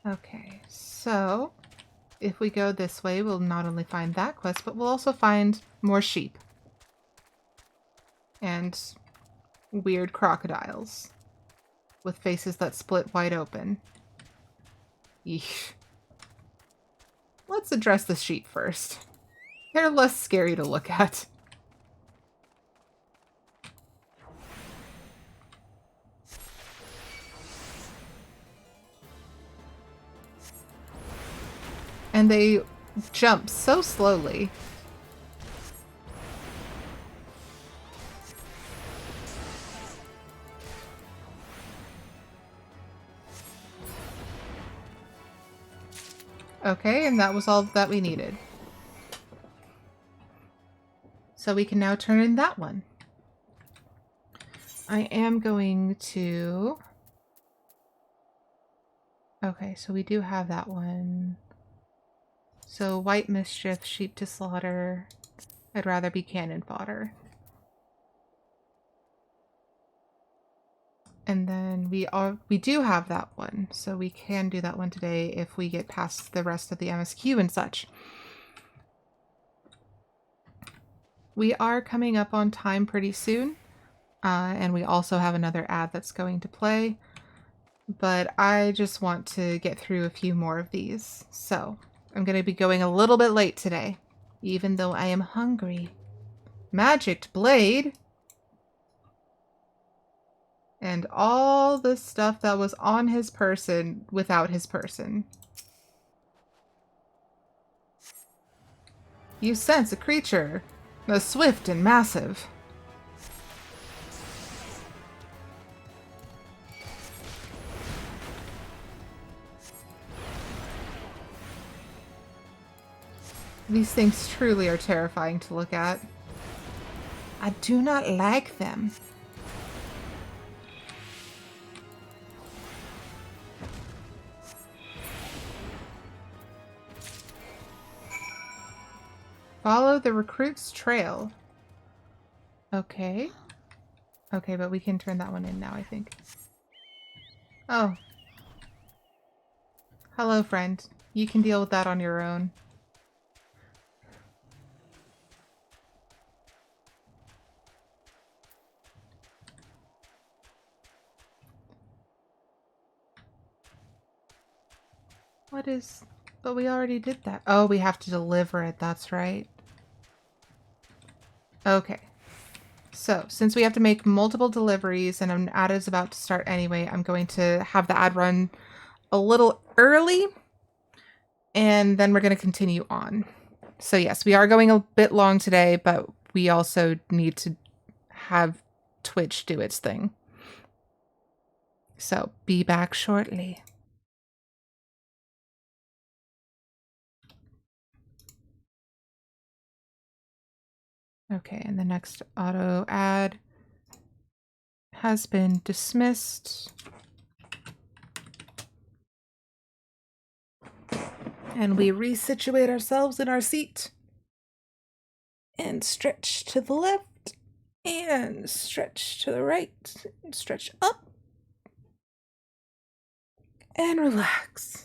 Okay, so if we go this way, we'll not only find that quest, but we'll also find more sheep. And weird crocodiles with faces that split wide open. Yeesh. Let's address the sheep first. They're less scary to look at. And they jump so slowly. Okay, and that was all that we needed. So we can now turn in that one. I am going to... Okay, so we do have that one. So White Mischief, Sheep to Slaughter. I'd rather be cannon fodder. And then we do have that one, so we can do that one today if we get past the rest of the MSQ and such. We are coming up on time pretty soon, and we also have another ad that's going to play, but I just want to get through a few more of these, so I'm going to be going a little bit late today, even though I am hungry. Magicked Blade! And all the stuff that was on his person without his person. You sense a creature. Swift and massive. These things truly are terrifying to look at. I do not like them. Follow the recruit's trail. Okay. Okay, but we can turn that one in now, I think. Oh. Hello, friend. You can deal with that on your own. What is... But we already did that. Oh, we have to deliver it. That's right. Okay. So, since we have to make multiple deliveries and an ad is about to start anyway, I'm going to have the ad run a little early, and then we're going to continue on. So yes, we are going a bit long today, but we also need to have Twitch do its thing. So, be back shortly. Okay, and the next auto ad has been dismissed. And we resituate ourselves in our seat. And stretch to the left. And stretch to the right. And stretch up. And relax.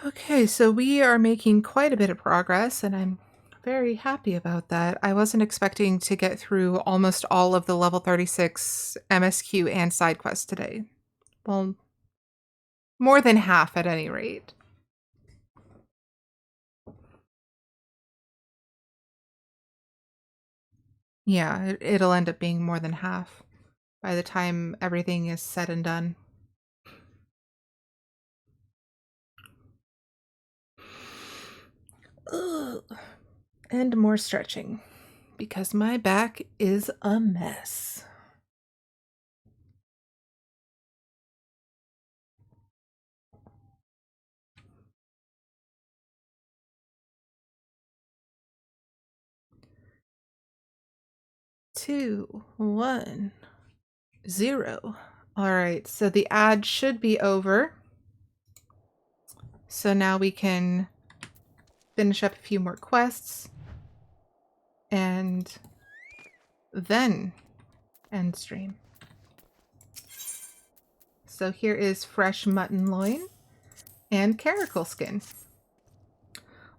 Okay, so we are making quite a bit of progress, and I'm very happy about that. I wasn't expecting to get through almost all of the level 36 MSQ and side quests today. Well, more than half at any rate. Yeah, it'll end up being more than half by the time everything is said and done. Ugh. And more stretching, because my back is a mess. Two, 1, 0. All right, so the ad should be over. So now we can finish up a few more quests and then end stream. So here is fresh mutton loin and caracal skin.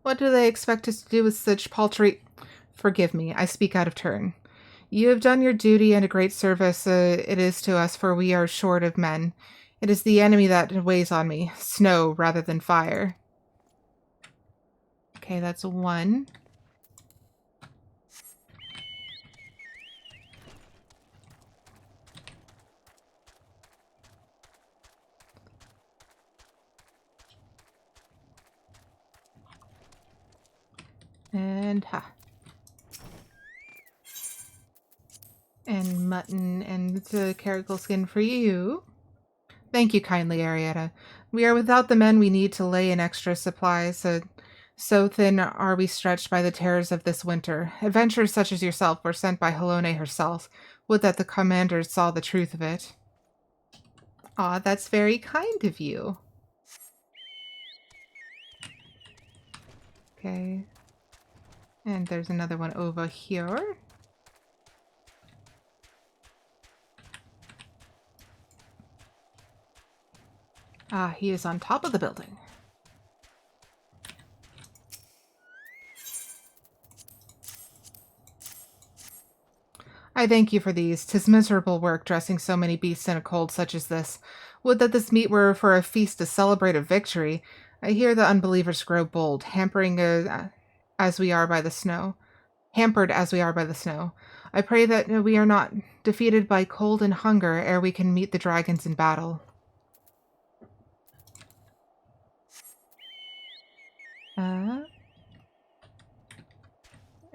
What do they expect us to do with such paltry... Forgive me, I speak out of turn. You have done your duty and a great service it is to us, for we are short of men. It is the enemy that weighs on me, snow rather than fire. Okay, that's 1. And and mutton and the caracal skin for you. Thank you kindly, Aerietta. We are without the men we need to lay in extra supplies, so thin are we stretched by the terrors of this winter. Adventurers such as yourself were sent by Helone herself. Would that the commanders saw the truth of it. Aw, that's very kind of you. Okay. And there's another one over here. Ah, he is on top of the building. I thank you for these. 'Tis miserable work dressing so many beasts in a cold such as this. Would that this meat were for a feast to celebrate a victory. I hear the unbelievers grow bold, hampered as we are by the snow. I pray that we are not defeated by cold and hunger ere we can meet the dragons in battle.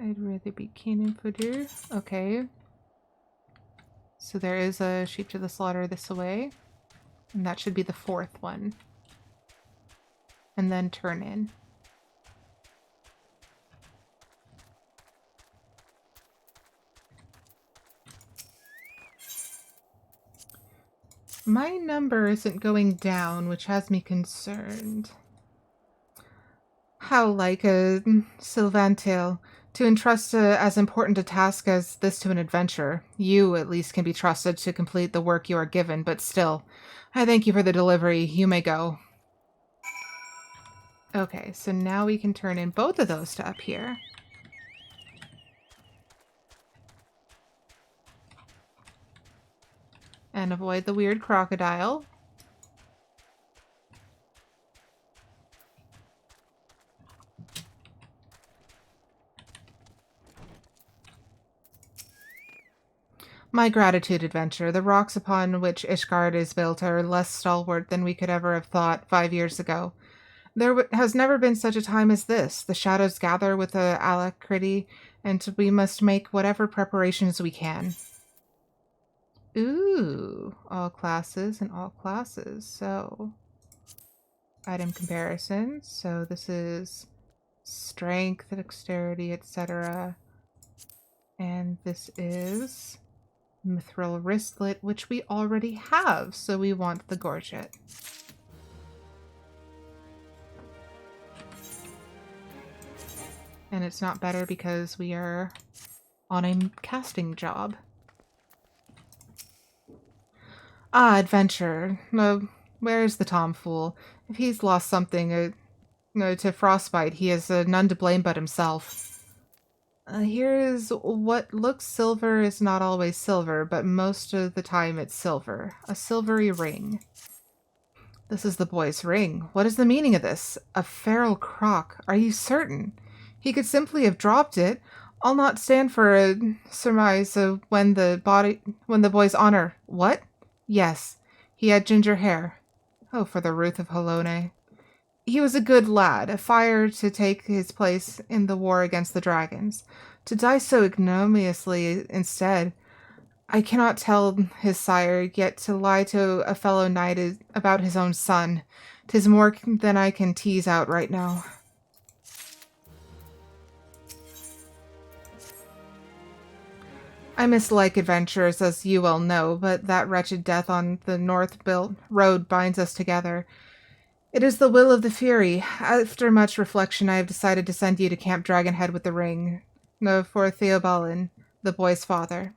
I'd rather be cannon footer. Okay. So there is a sheep to the slaughter this way. And that should be the 4th one. And then turn in. My number isn't going down, which has me concerned. How like a Sylvantail to entrust as important a task as this to an adventurer. You, at least, can be trusted to complete the work you are given, but still, I thank you for the delivery. You may go. Okay, so now we can turn in both of those to up here. And avoid the weird crocodile. My gratitude, adventure. The rocks upon which Ishgard is built are less stalwart than we could ever have thought 5 years ago. There has never been such a time as this. The shadows gather with the alacrity, and we must make whatever preparations we can. Ooh, all classes and all classes. So, item comparison. So this is strength, dexterity, etc. And this is mithril wristlet, which we already have, so we want the gorget. And it's not better because we are on a casting job. Ah, adventure. Where is the tomfool? If he's lost something to frostbite, he has none to blame but himself. Here is what looks silver is not always silver, but most of the time it's silver. A silvery ring. This is the boy's ring. What is the meaning of this? A feral croc. Are you certain? He could simply have dropped it. I'll not stand for a surmise of when the boy's honor. What? Yes, he had ginger hair. Oh, for the Ruth of Halone. He was a good lad, a fire to take his place in the war against the dragons. To die so ignominiously instead. I cannot tell his sire, yet to lie to a fellow knight about his own son. 'Tis more than I can tease out right now. I mislike adventures, as you well know, but that wretched death on the north-built road binds us together. It is the will of the Fury. After much reflection, I have decided to send you to Camp Dragonhead with the ring. No, for Theobalin, the boy's father.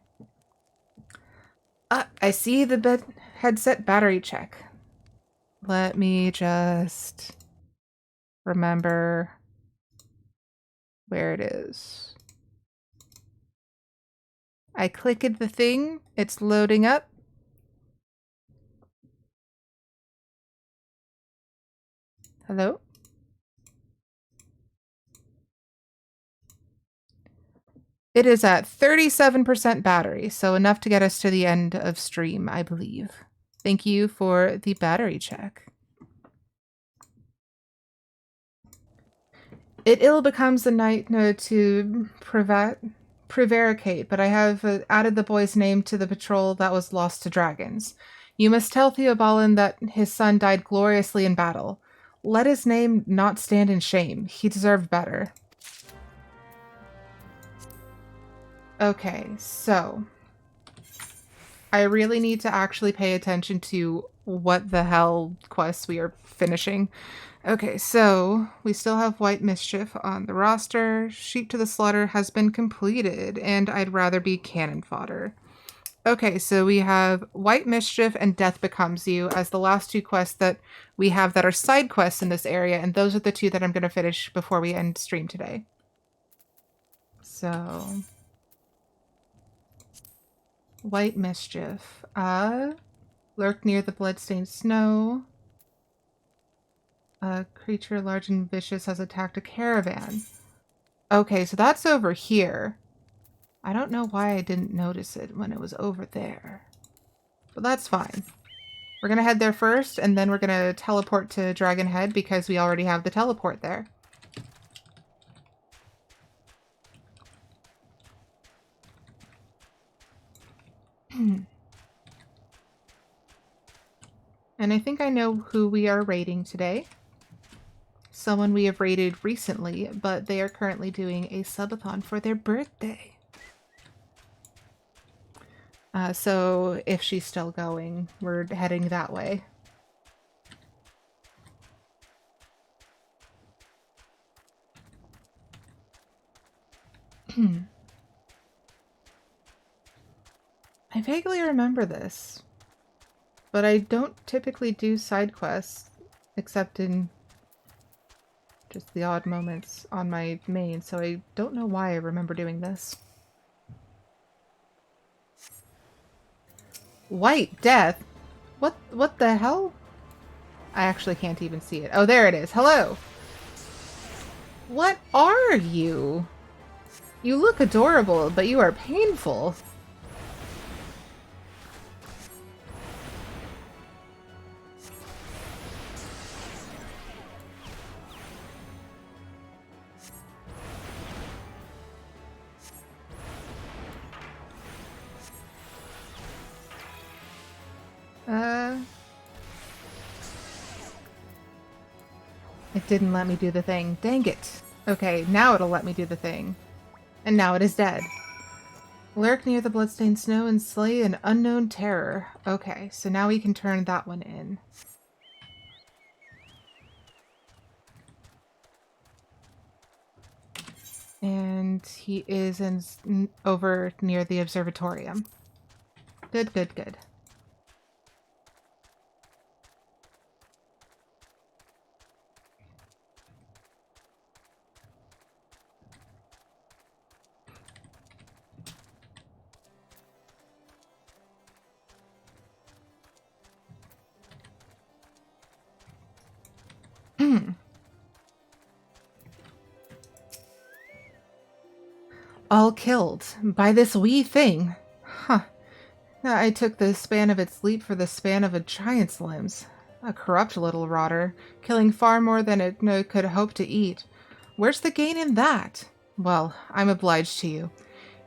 I see the headset battery check. Let me just remember where it is. I clicked the thing. It's loading up. Hello? It is at 37% battery, so enough to get us to the end of stream, I believe. Thank you for the battery check. It ill becomes the knight to prevaricate, but I have added the boy's name to the patrol that was lost to dragons. You must tell Theobalin that his son died gloriously in battle. Let his name not stand in shame. He deserved better. Okay, so I really need to actually pay attention to what the hell quests we are finishing. Okay, so we still have White Mischief on the roster. Sheep to the Slaughter has been completed, and I'd rather be cannon fodder. Okay, so we have White Mischief and Death Becomes You as the last two quests that we have that are side quests in this area, and those are the two that I'm going to finish before we end stream today. So, White Mischief. Lurk near the bloodstained snow. A creature large and vicious has attacked a caravan. Okay, so that's over here. I don't know why I didn't notice it when it was over there. But that's fine. We're going to head there first, and then we're going to teleport to Dragonhead because we already have the teleport there. And I think I know who we are raiding today. Someone we have raided recently, but they are currently doing a subathon for their birthday. So if she's still going, we're heading that way. I vaguely remember this, but I don't typically do side quests, except in just the odd moments on my main, so I don't know why I remember doing this. White death? What the hell? I actually can't even see it. Oh, there it is. Hello. What are you? You look adorable, but you are painful. It didn't let me do the thing. Dang it. Okay, now it'll let me do the thing. And now it is dead. Lurk near the bloodstained snow and slay an unknown terror. Okay, so now we can turn that one in. And he is over near the observatorium. Good, good, good. All killed by this wee thing. Huh. I took the span of its leap for the span of a giant's limbs. A corrupt little rotter, killing far more than it could hope to eat. Where's the gain in that? Well, I'm obliged to you.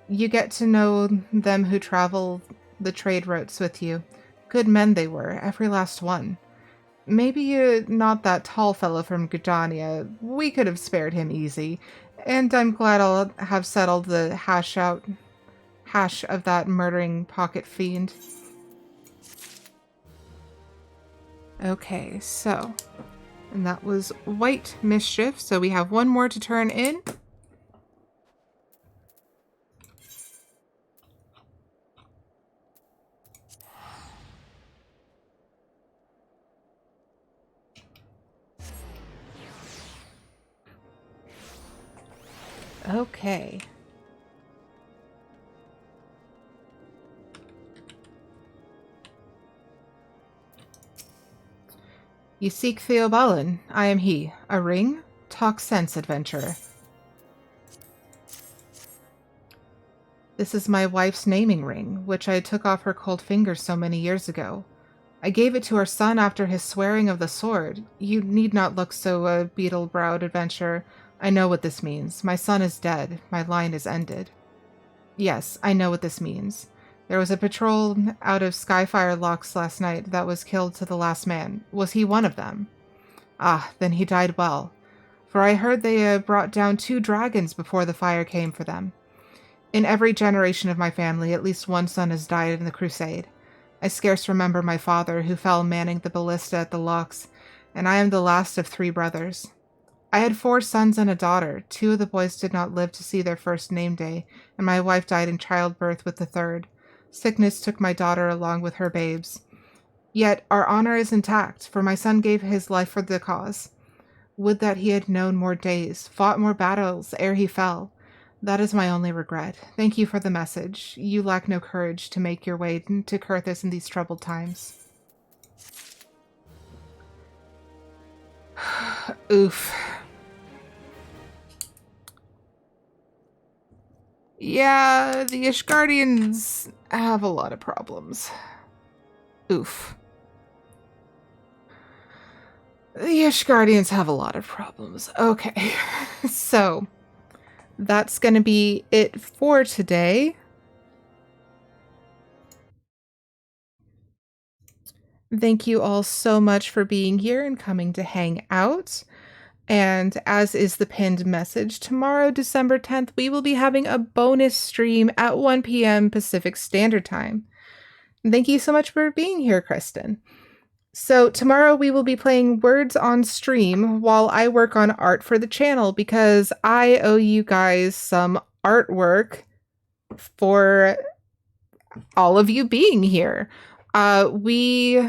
You get to know them who travel the trade routes with you. Good men they were, every last one. Maybe not that tall fellow from Gudania. We could have spared him easy. And I'm glad I'll have settled the hash of that murdering pocket fiend. Okay, so... And that was white mischief, so we have one more to turn in. Okay. You seek Theobalin. I am he. A ring? Talk sense, adventurer. This is my wife's naming ring, which I took off her cold fingers so many years ago. I gave it to our son after his swearing of the sword. You need not look so beetle-browed, adventurer. I know what this means. My son is dead. My line is ended. Yes, I know what this means. There was a patrol out of Skyfire locks last night that was killed to the last man. Was he one of them? Ah, then he died well. For I heard they brought down 2 dragons before the fire came for them. In every generation of my family, at least one son has died in the crusade. I scarce remember my father, who fell manning the ballista at the locks, and I am the last of 3 brothers. I had 4 sons and a daughter. 2 of the boys did not live to see their first name day, and my wife died in childbirth with the 3rd. Sickness took my daughter along with her babes. Yet our honor is intact, for my son gave his life for the cause. Would that he had known more days, fought more battles ere he fell. That is my only regret. Thank you for the message. You lack no courage to make your way to Kurthus in these troubled times. Oof. Yeah, the Ishgardians have a lot of problems. Oof. The Ishgardians have a lot of problems. Okay, so that's going to be it for today. Thank you all so much for being here and coming to hang out. And as is the pinned message, tomorrow, December 10th, we will be having a bonus stream at 1 p.m. Pacific Standard Time. Thank you so much for being here, Kristen. So tomorrow we will be playing Words on Stream while I work on art for the channel, because I owe you guys some artwork for all of you being here. We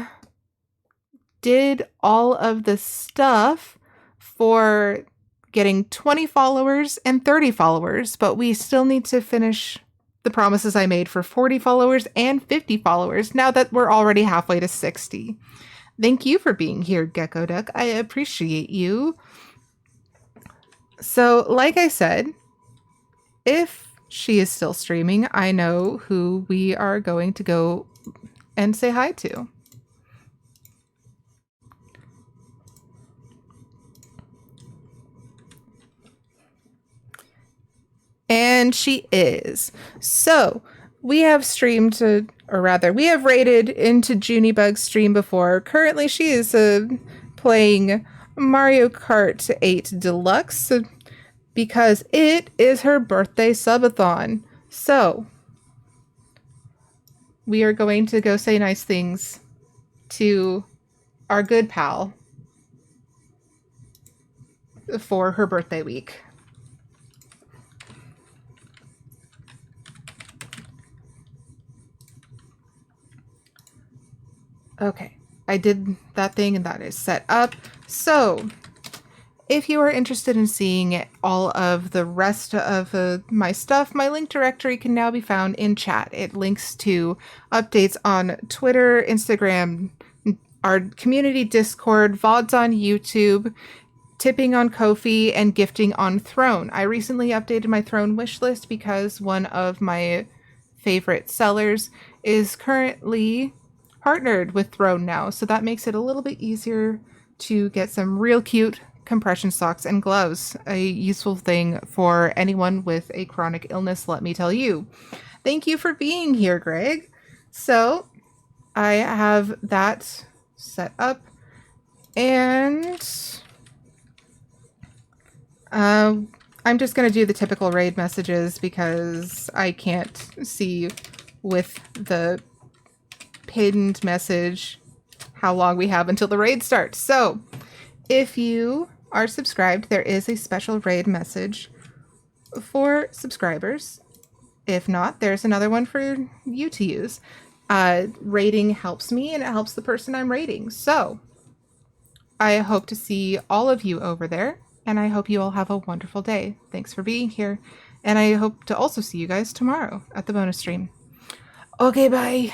did all of the stuff for getting 20 followers and 30 followers, but we still need to finish the promises I made for 40 followers and 50 followers now that we're already halfway to 60. Thank you for being here, Gecko Duck. I appreciate you. So, like I said, if she is still streaming, I know who we are going to go and say hi to. And she is. So, we have streamed, or rather, we have raided into Junibug's stream before. Currently, she is playing Mario Kart 8 Deluxe because it is her birthday subathon. So, we are going to go say nice things to our good pal for her birthday week. Okay, I did that thing and that is set up. So, if you are interested in seeing all of the rest of my stuff, my link directory can now be found in chat. It links to updates on Twitter, Instagram, our community Discord, VODs on YouTube, tipping on Ko-fi, and gifting on Throne. I recently updated my Throne wishlist because one of my favorite sellers is currently partnered with Throne now, so that makes it a little bit easier to get some real cute compression socks and gloves, a useful thing for anyone with a chronic illness, let me tell you. Thank you for being here, Greg. So I have that set up, and I'm just going to do the typical raid messages because I can't see with the pinned message how long we have until the raid starts. So if you are subscribed, there is a special raid message for subscribers. If not, there's another one for you to use. Rating helps me and it helps the person I'm rating. So I hope to see all of you over there, and I hope you all have a wonderful day. Thanks for being here, and I hope to also see you guys tomorrow at the bonus stream. Okay, bye.